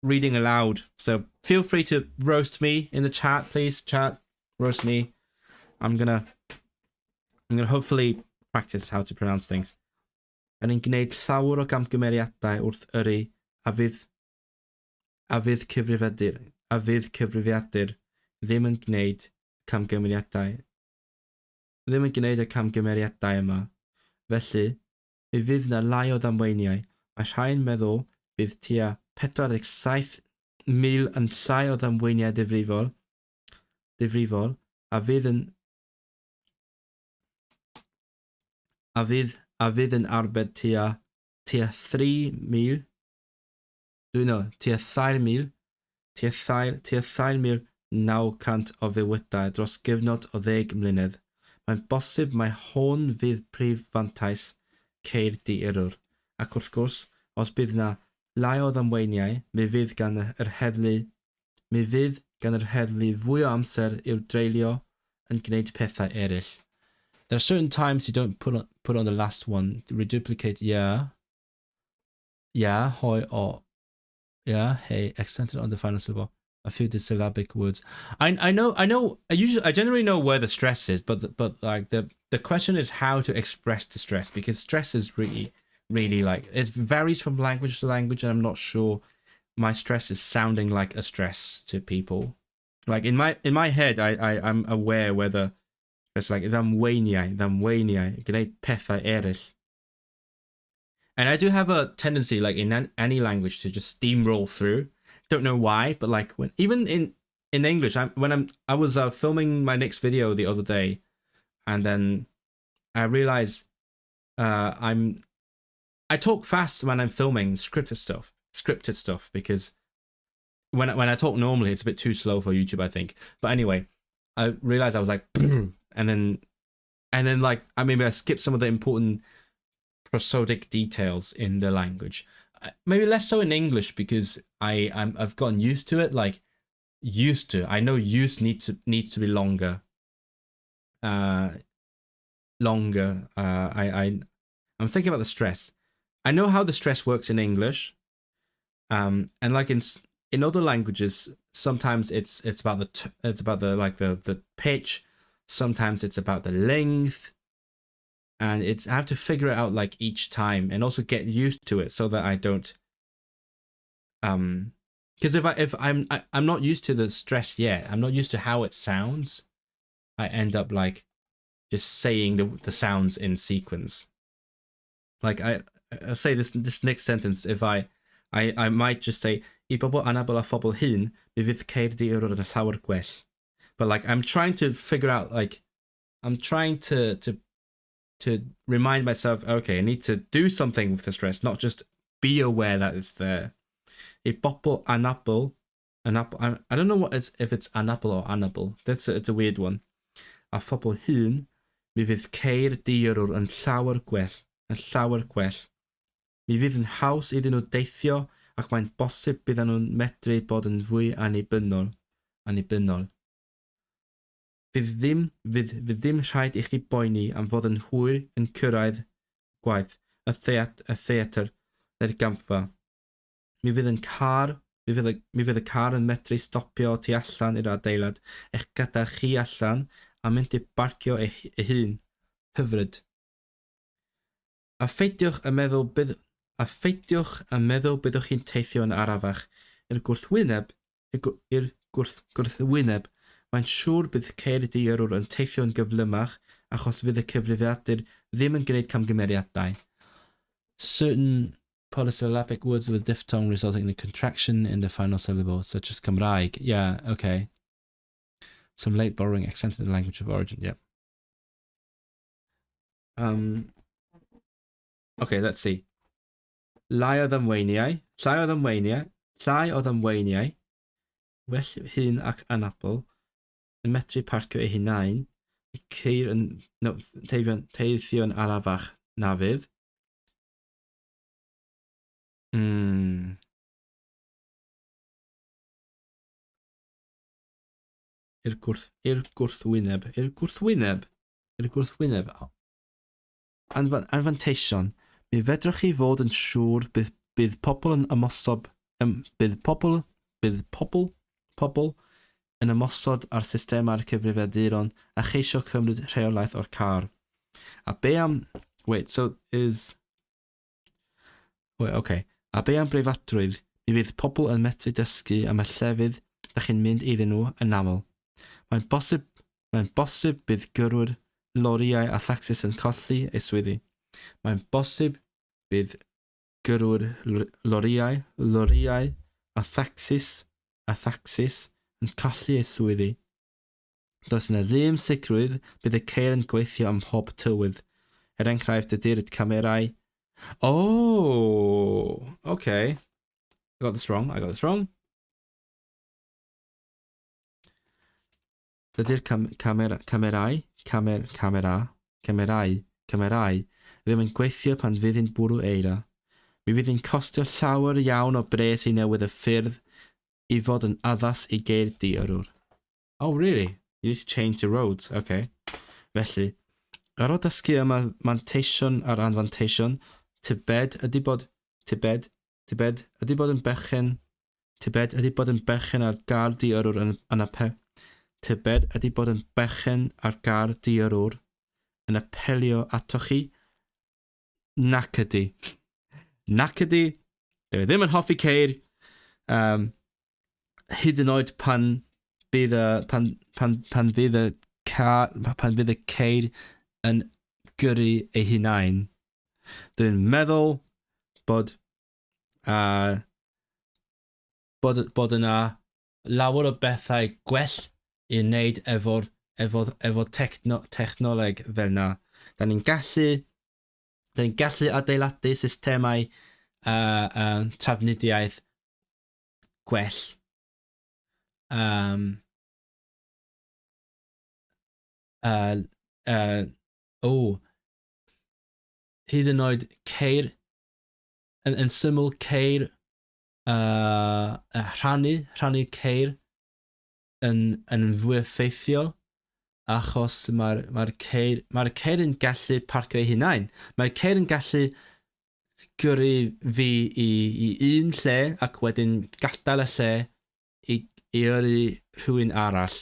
reading aloud. So feel free to roast me in the chat, please. Chat, roast me. I'm gonna hopefully practice how to pronounce things. Yn yn gwneud llawer o gamgymeriadau wrth yrru a fydd cyfrifiadur ddim yn gwneud y camgymeriadau yma. Felly, mi fydd na lai o ddamweiniau. Mae rhai'n meddwl bydd tua 47,000 yn llai o ddamweiniau difrifol a fydd yn arbed tua 3,000 tua 3,900 o fywydau dros gyfnod o 10 mlynedd. Mae'n bosib mai hwn fydd prif fantais ceir diarwr, ac wrth gwrs, os bydd na lai o ddamweiniau, mi fydd gan yr heddlu fwy o amser i'w dreulio yn gwneud pethau eraill. There are certain times you don't put on the last one to reduplicate hoi or hey accented on the final syllable. A few dissyllabic words. I generally know where the stress is, but like the question is how to express the stress, because stress is really like it varies from language to language, and I'm not sure my stress is sounding like a stress to people. Like in my head, I'm aware whether it's like ddamweiniau, gwneud pethau eraill. And I do have a tendency, like in any language, to just steamroll through. Don't know why, but like when even in English, I was filming my next video the other day, and then I realized I talk fast when I'm filming scripted stuff because when I talk normally, it's a bit too slow for YouTube, I think. But anyway, I realized I was like, and then like maybe I skipped some of the important prosodic details in the language. Maybe less so in English because I've gotten used to it. Like used to, I know use needs to be longer. I'm thinking about the stress. I know how the stress works in English, and like in other languages, sometimes it's about the pitch. Sometimes it's about the length, and I have to figure it out like each time, and also get used to it so that I don't. Because if I'm not used to the stress yet, I'm not used to how it sounds. I end up like just saying the sounds in sequence. Like I'll say this next sentence. If I might just say I bobl anabl a phobl hŷn, mi fydd ceir di yn y llawer gwell. But like I'm trying to figure out, like I'm trying to remind myself, okay, I need to do something with the stress, not just be aware that it's there. I bobl anabl, I don't know if it's anabl or anabl. It's a weird one. A phobl hŷn, mi fydd ceir diarwr yn llawer gwell. Mi fydd yn haws iddyn nhw deithio ac mae'n bosib byddan nhw'n medru bod yn fwy annibynnol. Fydd ddim rhaid i chi boeni am fod yn hwyr yn cyrraedd gwaith y theatr neu'r gampfa. Mi fydd y car yn medru stopio tu allan i'r adeilad eich gadael chi allan a mynd i barcio ei hun. Hyfryd. A pheidiwch yn meddwl byddwch chi'n teithio yn arafach i'r gwrthwyneb. Mae'n siŵr bydd ceir diarwr yn teithio yn gyflymach achos fydd y cyfrifiadur ddim yn gwneud camgymeriadau. Certain polysyllabic words with diphthong resulting in a contraction in the final syllable, such as Cymraeg. Yeah, okay. Some late borrowing accented in the language of origin. Yep. Okay, let's see. Llai o ddamweiniau. Well hyn ac anabl yn medru parcio eu hunain. Ceir yn teithio yn arafach na fydd. I'r gwrthwyneb. Anfanteision. Mi fedrwch chi fod yn siŵr bydd pobl yn ymosod yn ymosod ar systema'r cyfrifiaduron a cheisio cymryd rheolaeth o'r car. A be am... Wait, so is... Wait, okay. A be am breifadrwydd, mi fydd pobl yn medru dysgu am y llefydd da chi'n mynd iddyn nhw yn aml. Mae'n bosib bydd gyrwyr loriau a thaxis yn colli eu swyddi. Mae'n bosib bydd gyrwyr loriau a thaxis yn colli eu swyddi. Does yna ddim sicrwydd bydd y ceir yn gweithio am mhob tywydd. Enghraifft ydy'r camerau. Oh, okay. I got this wrong. Dydy'r camerau ddim yn gweithio pan fydd hi'n bwrw eira. Mi fydd hi'n costio llawer iawn o bres I newydd y ffyrdd I fod yn addas I geir diarwr. Oh, really? You need to change the roads. Okay. Felly, ar ôl dysgu yma manteision a'r anfanteision, tybed ydy bod yn berchen ar gar diarwr yn Tybed ydy bod yn berchen ar gar diarwr yn apelio atoch chi. Nac ydy. Dwi ddim yn hoffi ceir. Hyd yn oed pan bydd pan fydd y ceir yn gyrru ei hunain. Dwi'n meddwl bod yna lawer o bethau gwell i wneud efo technoleg fel yna. Da ni'n gallu adeiladu systemau trafnidiaeth gwell. Hyd yn oed ceir yn syml ceir rhannu ceir yn fwy effeithiol achos mae'r ceir yn gallu parcio ei hunain. Mae'r ceir yn gallu gyrru fi i un lle ac wedyn gadael y lle i yrru rhywun arall.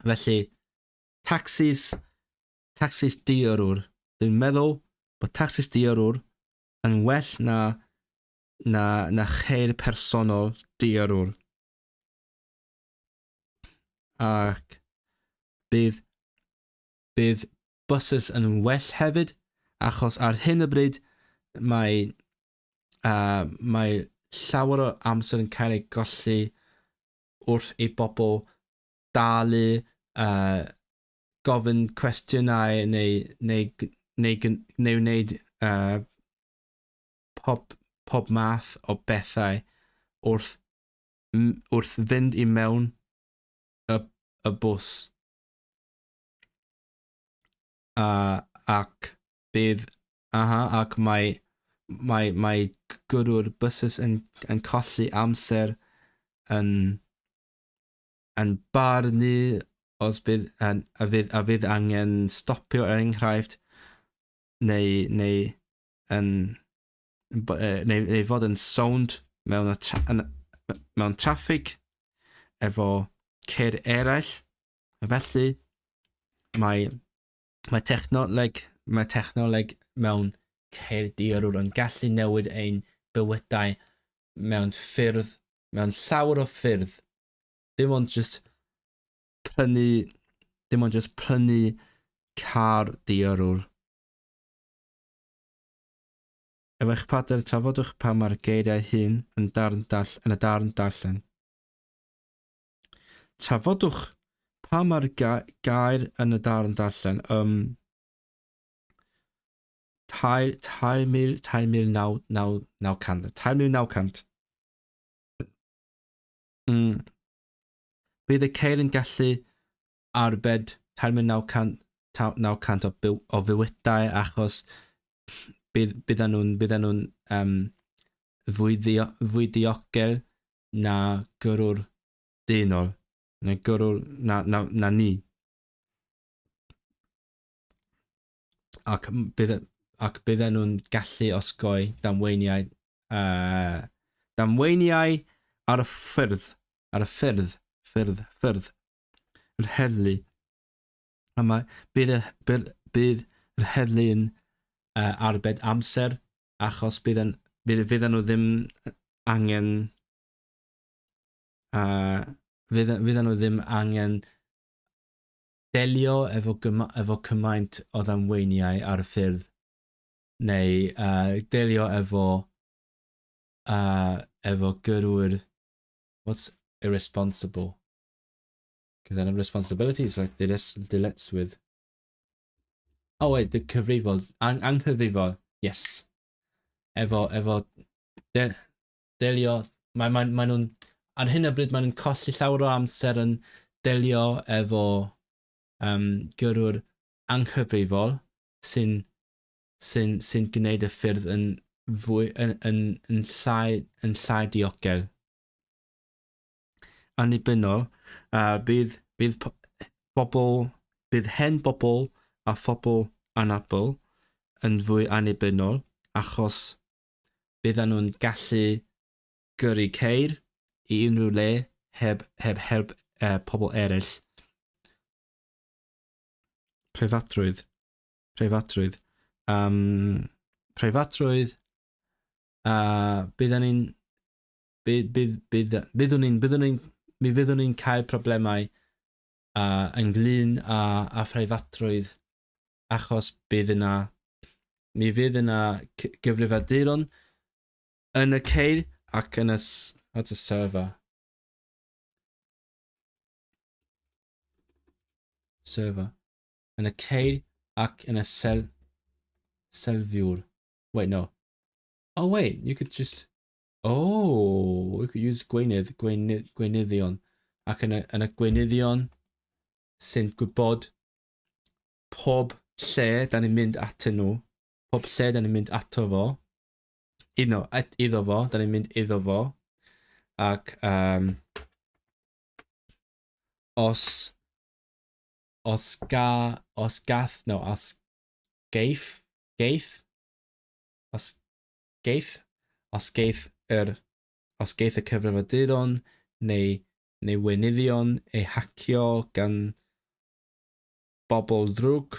Felly, taxis diarwr. Dwi'n meddwl bod taxis diarwr yn well na cheir personol diarwr. Ac bydd buses yn well hefyd achos ar hyn o bryd mae llawer o amser yn cael ei golli wrth i bobl dalu gofyn cwestiynau neu wneud pob math o bethau wrth fynd i mewn y bws. Ac mae gyrrwr buses yn colli amser yn barnu os bydd fydd angen stopio enghraifft neu fod yn sownd mewn traffig efo ceir eraill. Felly mae technoleg mewn ceir diarwr yn gallu newid ein bywydau mewn llawer o ffyrdd. Dim ond just prynu car diarwr. Efo eich padael, trafodwch pa mae'r geiriau hyn yn y darn darllen. Trafodwch pa mae'r gair yn y darn darllen. 3,900. Bydd y ceir yn gallu arbed 3,900 o fywydau achos byddan nhw'n fwy diogel na gyrrwr dynol, na gyrrwr na ni. Ac byddan nhw'n gallu osgoi damweiniau ar y ffyrdd, yr heddlu. Bydd yr heddlu yn arbed amser achos byddan nhw ddim angen delio efo cymaint o ddamweiniau ar y ffyrdd neu delio efo gyrrwyr. What's irresponsible? Because then responsibilities like dilets with. Oh wait, the cyfrifol, anghyfrifol, yes. Efo delio, mae nhw'n, ar hyn o bryd mae nhw'n colli llawer o amser yn delio efo gyrrwr anghyfrifol sy'n gwneud y ffyrdd yn llai diogel. Annibynnol, bydd hen bobl a phobl anabl yn fwy annibynnol achos byddan nhw'n gallu gyrru ceir i unrhyw le heb help pobl eraill. Preifatrwydd. Byddan ni'n mi fyddwn ni'n cael problemau ynglyn â phreifatrwydd achos mi fydd yna gyfrifiaduron yn y ceir ac yn y server. Yn y ceir ac yn y selfiwr. Wait, no. Oh, wait, you could just... Oh, we could use gweinyddion. Ac yn y gweinyddion sy'n gwybod pob lle da ni'n mynd atyn nhw. Pob lle da ni'n mynd ato fo. Iddo fo, da ni'n mynd iddo fo. Ac os geith y cyfrifiaduron neu weinyddion eu hacio gan bobl drwg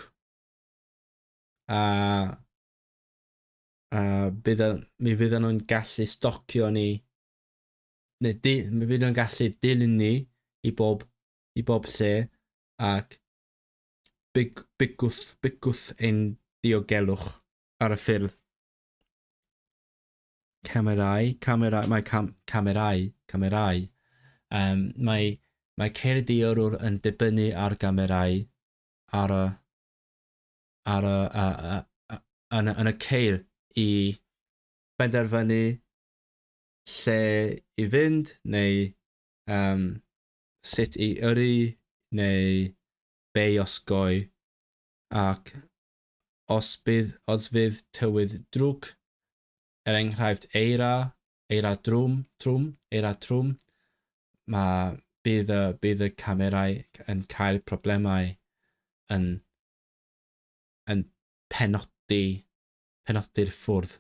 mi fyddan nhw'n gallu stocio ni mi fyddan nhw'n gallu dilyn ni i bob lle ac bygwth ein diogelwch ar y ffyrdd. Camerau. Mae ceirdiwr yn dibynnu ar gamerau yn y ceir i benderfynu lle i fynd neu sut i yrru neu be i osgoi ac os fydd tywydd drwg enghraifft eira trwm, bydd y camerau yn cael problemau yn penodi'r ffordd.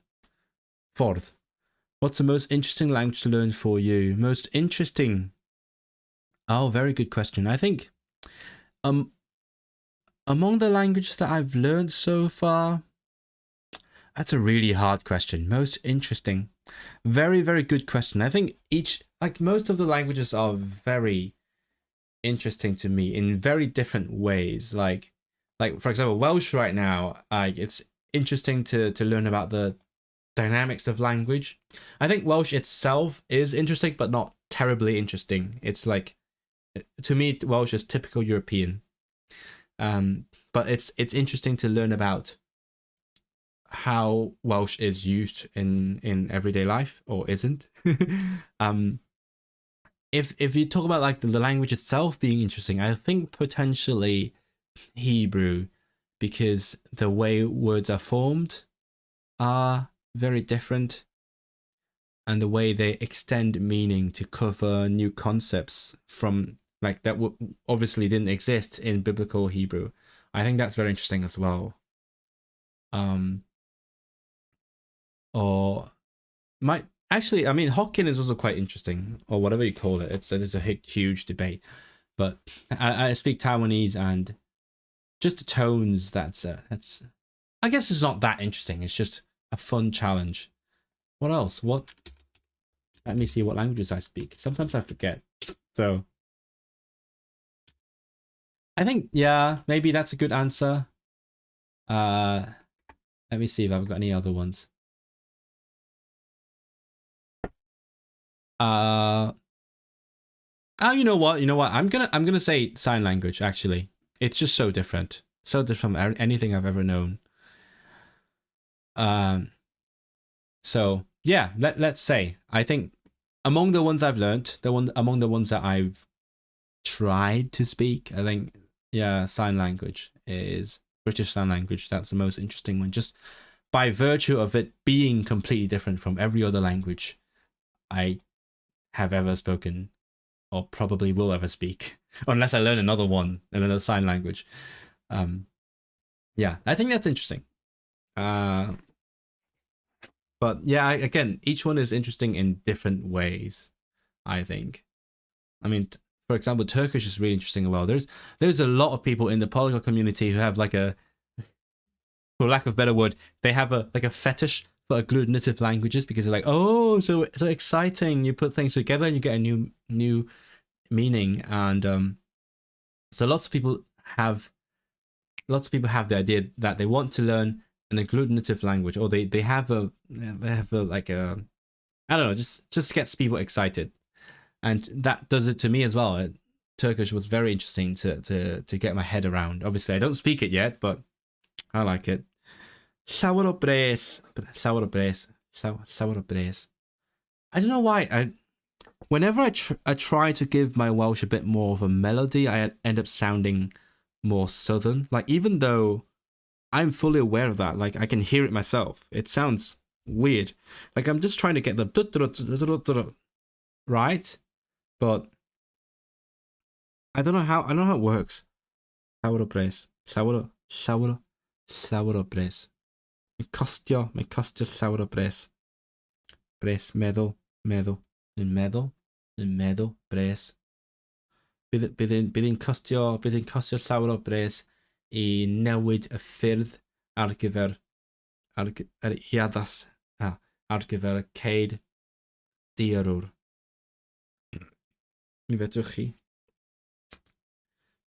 What's the most interesting language to learn for you? Most interesting? Oh, very good question. I think among the languages that I've learned so far, that's a really hard question. Most interesting. Very, very good question. I think most of the languages are very interesting to me in very different ways. Like for example, Welsh right now, it's interesting to learn about the dynamics of language. I think Welsh itself is interesting, but not terribly interesting. It's like, to me, Welsh is typical European. But it's interesting to learn about how Welsh is used in everyday life or isn't. If you talk about like the language itself being interesting, I think potentially Hebrew, because the way words are formed are very different and the way they extend meaning to cover new concepts from like that obviously didn't exist in biblical Hebrew. I think that's very interesting as well. Hokkien is also quite interesting, or whatever you call it. It's a huge debate, but I speak Taiwanese and just the tones. That's I guess it's not that interesting. It's just a fun challenge. What else? Let me see what languages I speak. Sometimes I forget. So I think, yeah, maybe that's a good answer. Let me see if I've got any other ones. You know what? I'm gonna say sign language. Actually, it's just so different from anything I've ever known. So yeah, let's say I think among the ones I've learned, among the ones that I've tried to speak, I think sign language is British Sign Language. That's the most interesting one, just by virtue of it being completely different from every other language I have ever spoken or probably will ever speak, unless I learn another sign language. Yeah, I think that's interesting. But yeah, again, each one is interesting in different ways, I think. I mean, for example, Turkish is really interesting as well. There's a lot of people in the polyglot community who have like a, for lack of a better word, they have a fetish for agglutinative languages because they're like, oh, so exciting. You put things together and you get a new meaning. And so lots of people have the idea that they want to learn an agglutinative language, or they have a like a, I don't know, just gets people excited. And that does it to me as well. Turkish was very interesting to get my head around. Obviously, I don't speak it yet, but I like it. Llawer o bres. I don't know why. Whenever I try to give my Welsh a bit more of a melody, I end up sounding more southern. Like, even though I'm fully aware of that, like I can hear it myself, it sounds weird. Like I'm just trying to get the right, but I don't know how it works. Llawer o bres. Llawer o bres. Mae'n costio llawer o bres. Bres, meddwl, bres. Bydd hi'n costio llawer o bres i newid y ffyrdd ar gyfer ar gyfer y ceid diarwr. Mi fedrwch chi.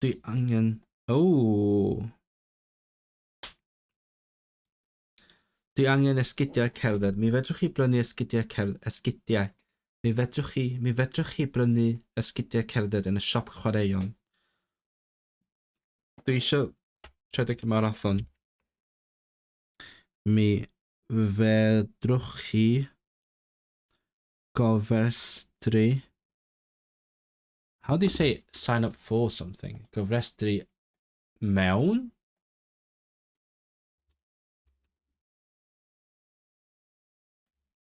Dwi angen... Dwi angen esgidiau cerdded. Mi fedrwch chi brynu esgidiau. Mi fedrwch chi brynu esgidiau cerdded yn y siop chwaraeon. Dwi eisiau rhedeg y marathon. Mi fedrwch chi gofrestru. How do you say sign up for something? Gofrestru mewn?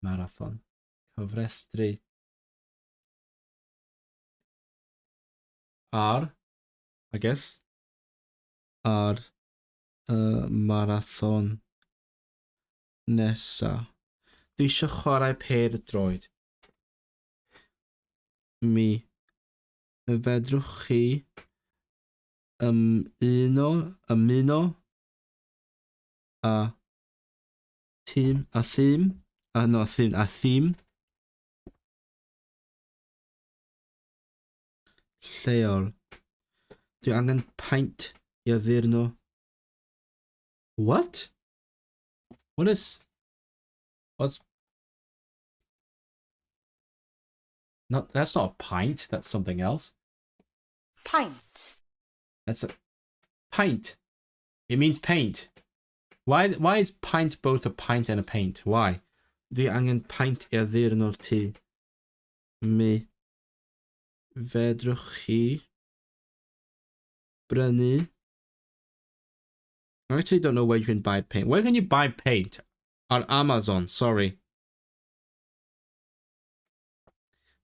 Marathon. Gofrestru ar, I guess, ar marathon nesa. Dwi eisiau chwarae pêl droed. Mi fedrwch chi ymuno a theme lleol. Dwi angen paint I addurno. What? What's not, that's not a pint, that's something else. Pint. That's a pint. It means paint. Why is pint both a pint and a paint? Why? Dwi angen paint I addurno'r tŷ. Mi fedrwch chi brynu. I actually don't know where you can buy paint. Where can you buy paint? On Amazon, sorry.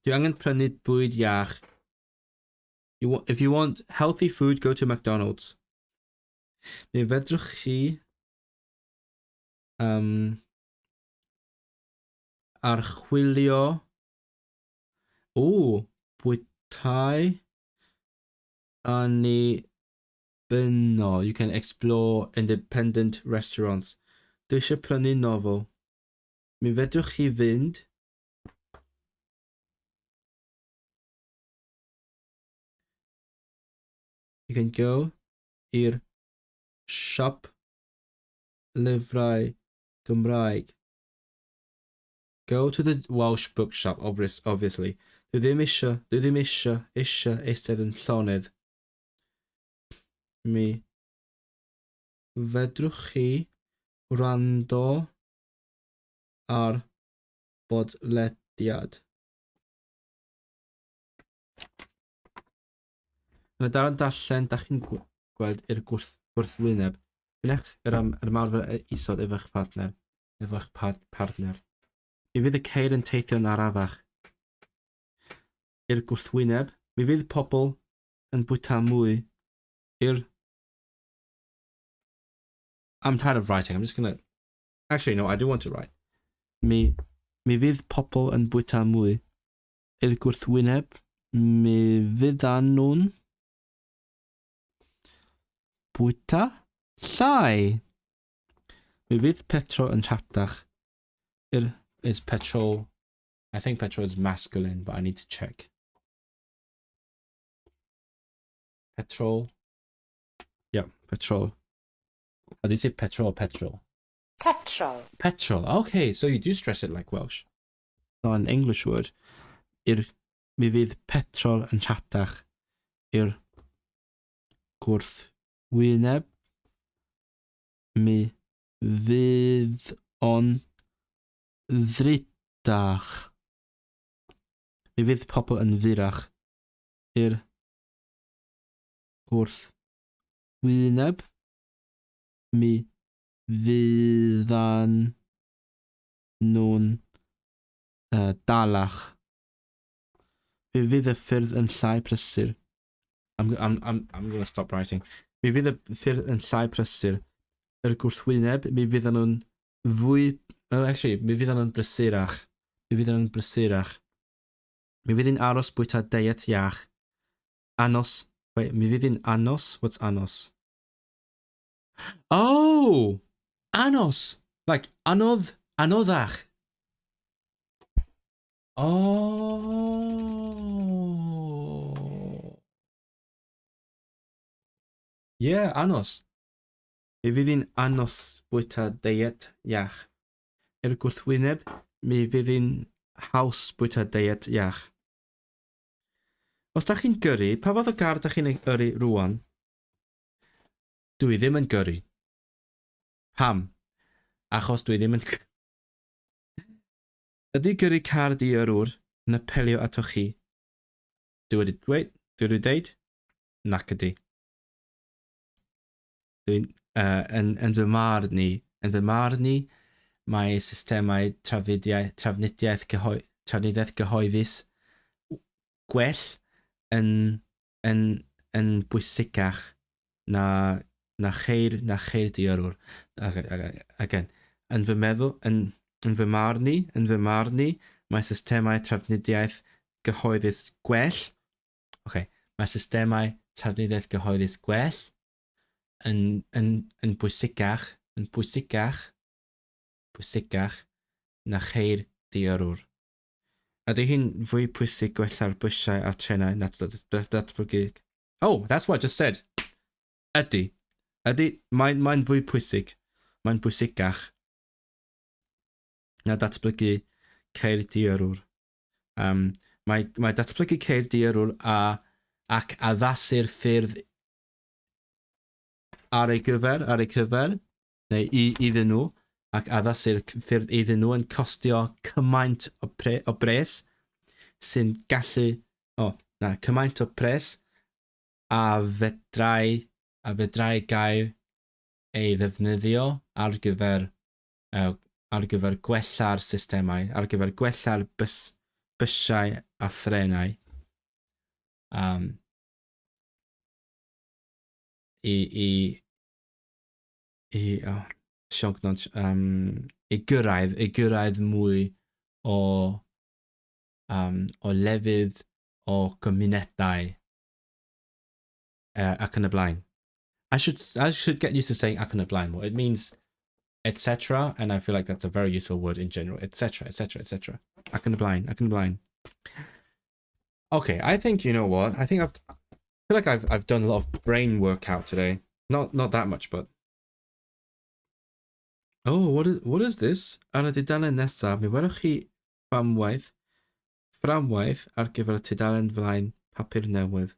Dwi angen prynu bwyd iach. If you want healthy food, go to McDonald's. Mi fedrwch chi archwilio bwytai annibynnol. You can explore independent restaurants. Dwi eisiau prynu nofel. Mi fedrwch chi fynd You can go i'r siop lyfrau Gymraeg. Go to the Welsh bookshop, obviously. Dwi ddim eisiau eistedd yn llonydd. Mi fedrwch chi wrando ar bodlediad. Yn y darn darllen, da chi'n gweld i'r gwrthwyneb. Wnewch yr ymarfer isod efo'ch partner. Mi fydd y ceir yn teithio'n arafach. I'r gwrthwyneb, mi fydd pobl yn bwyta mwy. I'm tired of writing. I'm just gonna... Actually, no, I do want to write. Mi fydd pobl yn bwyta mwy. I'r gwrthwyneb, mi fyddan nhw'n bwyta llai. Mi fydd petrol yn rhatach. is petrol. I think petrol is masculine, but I need to check. Petrol. Yep, petrol. How do you say petrol or petrol? Petrol. Petrol. Okay, so you do stress it like Welsh. Not an English word. Mi fydd petrol yn rhatach i'r gwrthwyneb. Mi fydd o'n ddrydach. Mi fydd pobl yn fyrach i'r gwrthwyneb. Mi fyddan nhw'n dalach. Mi fydd y ffyrdd yn llai prysur. I'm gonna stop writing. Mi fydd y ffyrdd yn llai prysur. Yr gwrthwyneb, mi fyddan nhw'n fwy... actually, mi fyddan nhw'n brysurach. Mi fyddan nhw'n brysurach. Mi fydd hi'n aros bwyta diet iach. Anos. Wait, mi fydd hi'n anos? What's anos? Oh! Anos! Like, anoddach. Oh. Yeah, anos. Mi fydd hi'n anos bwyta diet iach. Yr gwrthwyneb, mi fydd hi'n haws bwyta diet iach. Os da chi'n gyrru, pa fath o gar da chi'n yrru rwan? Dwi ddim yn gyrru. Pam? Achos dwi ddim yn... Ydy gyrru car di yrwr yn apelio atoch chi? Dwi wedi dweud? Nac ydy. Yn fy marn ni, mae systemau trafnidiaeth gyhoeddus gwell yn bwysicach na cheir diarwr. Again, yn fy marn ni, mae systemau trafnidiaeth gyhoeddus gwell. Okay, mae systemau trafnidiaeth gyhoeddus gwell yn bwysicach na cheir diarwr. Ydy hi'n fwy pwysig gwella'r bysiau a trenau na datblygu? Oh, that's what I just said. Ydy, mae'n fwy pwysig. Mae'n bwysicach na datblygu ceir diarwr. Mae datblygu ceir diarwr ac addasu'r ffyrdd ar ei cyfer, neu iddyn nhw, ac addasu'r ffyrdd iddyn nhw yn costio cymaint o bres sy'n gallu... cymaint o pres a fedrau gair ei ddefnyddio ar gyfer gwella'r systemau, ar gyfer gwella'r bysiau a threnau. I gyrraedd mwy o lefydd o gymunedau ac yn y blaen. I should get used to saying ac yn y blaen more. It means etc. and I feel like that's a very useful word in general. Etc. Ac yn y blaen. Okay, I think, you know what? I feel like I've done a lot of brain workout today. Not that much, but... Oh, what is this? Ar y dudalen nesaf, mi welwch chi fframwaith ar gyfer y tudalen flaen papur newydd.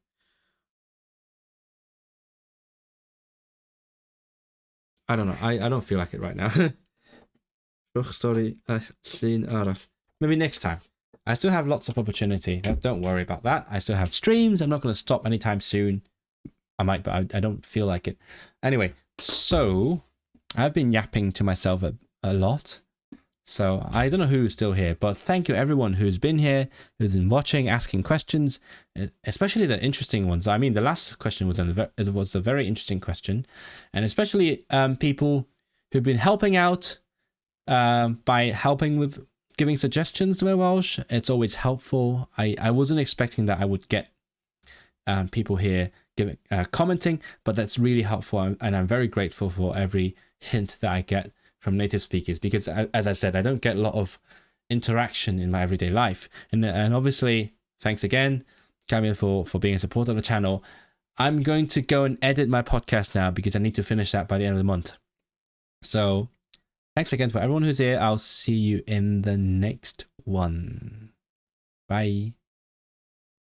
I don't know. I don't feel like it right now. Rwch stori a llun arall. Maybe next time. I still have lots of opportunity. Don't worry about that. I still have streams. I'm not going to stop anytime soon. I might, but I don't feel like it. Anyway, so I've been yapping to myself a lot. So I don't know who's still here, but thank you everyone who's been here, who's been watching, asking questions, especially the interesting ones. I mean, the last question was a very interesting question, and especially people who've been helping out by helping with giving suggestions to my Welsh. It's always helpful. I wasn't expecting that I would get people here commenting, but that's really helpful, and I'm very grateful for every hint that I get from native speakers, because as I said, I don't get a lot of interaction in my everyday life. And obviously, thanks again, Camille, for being a supporter of the channel. I'm going to go and edit my podcast now because I need to finish that by the end of the month. So thanks again for everyone who's here. I'll see you in the next one. Bye.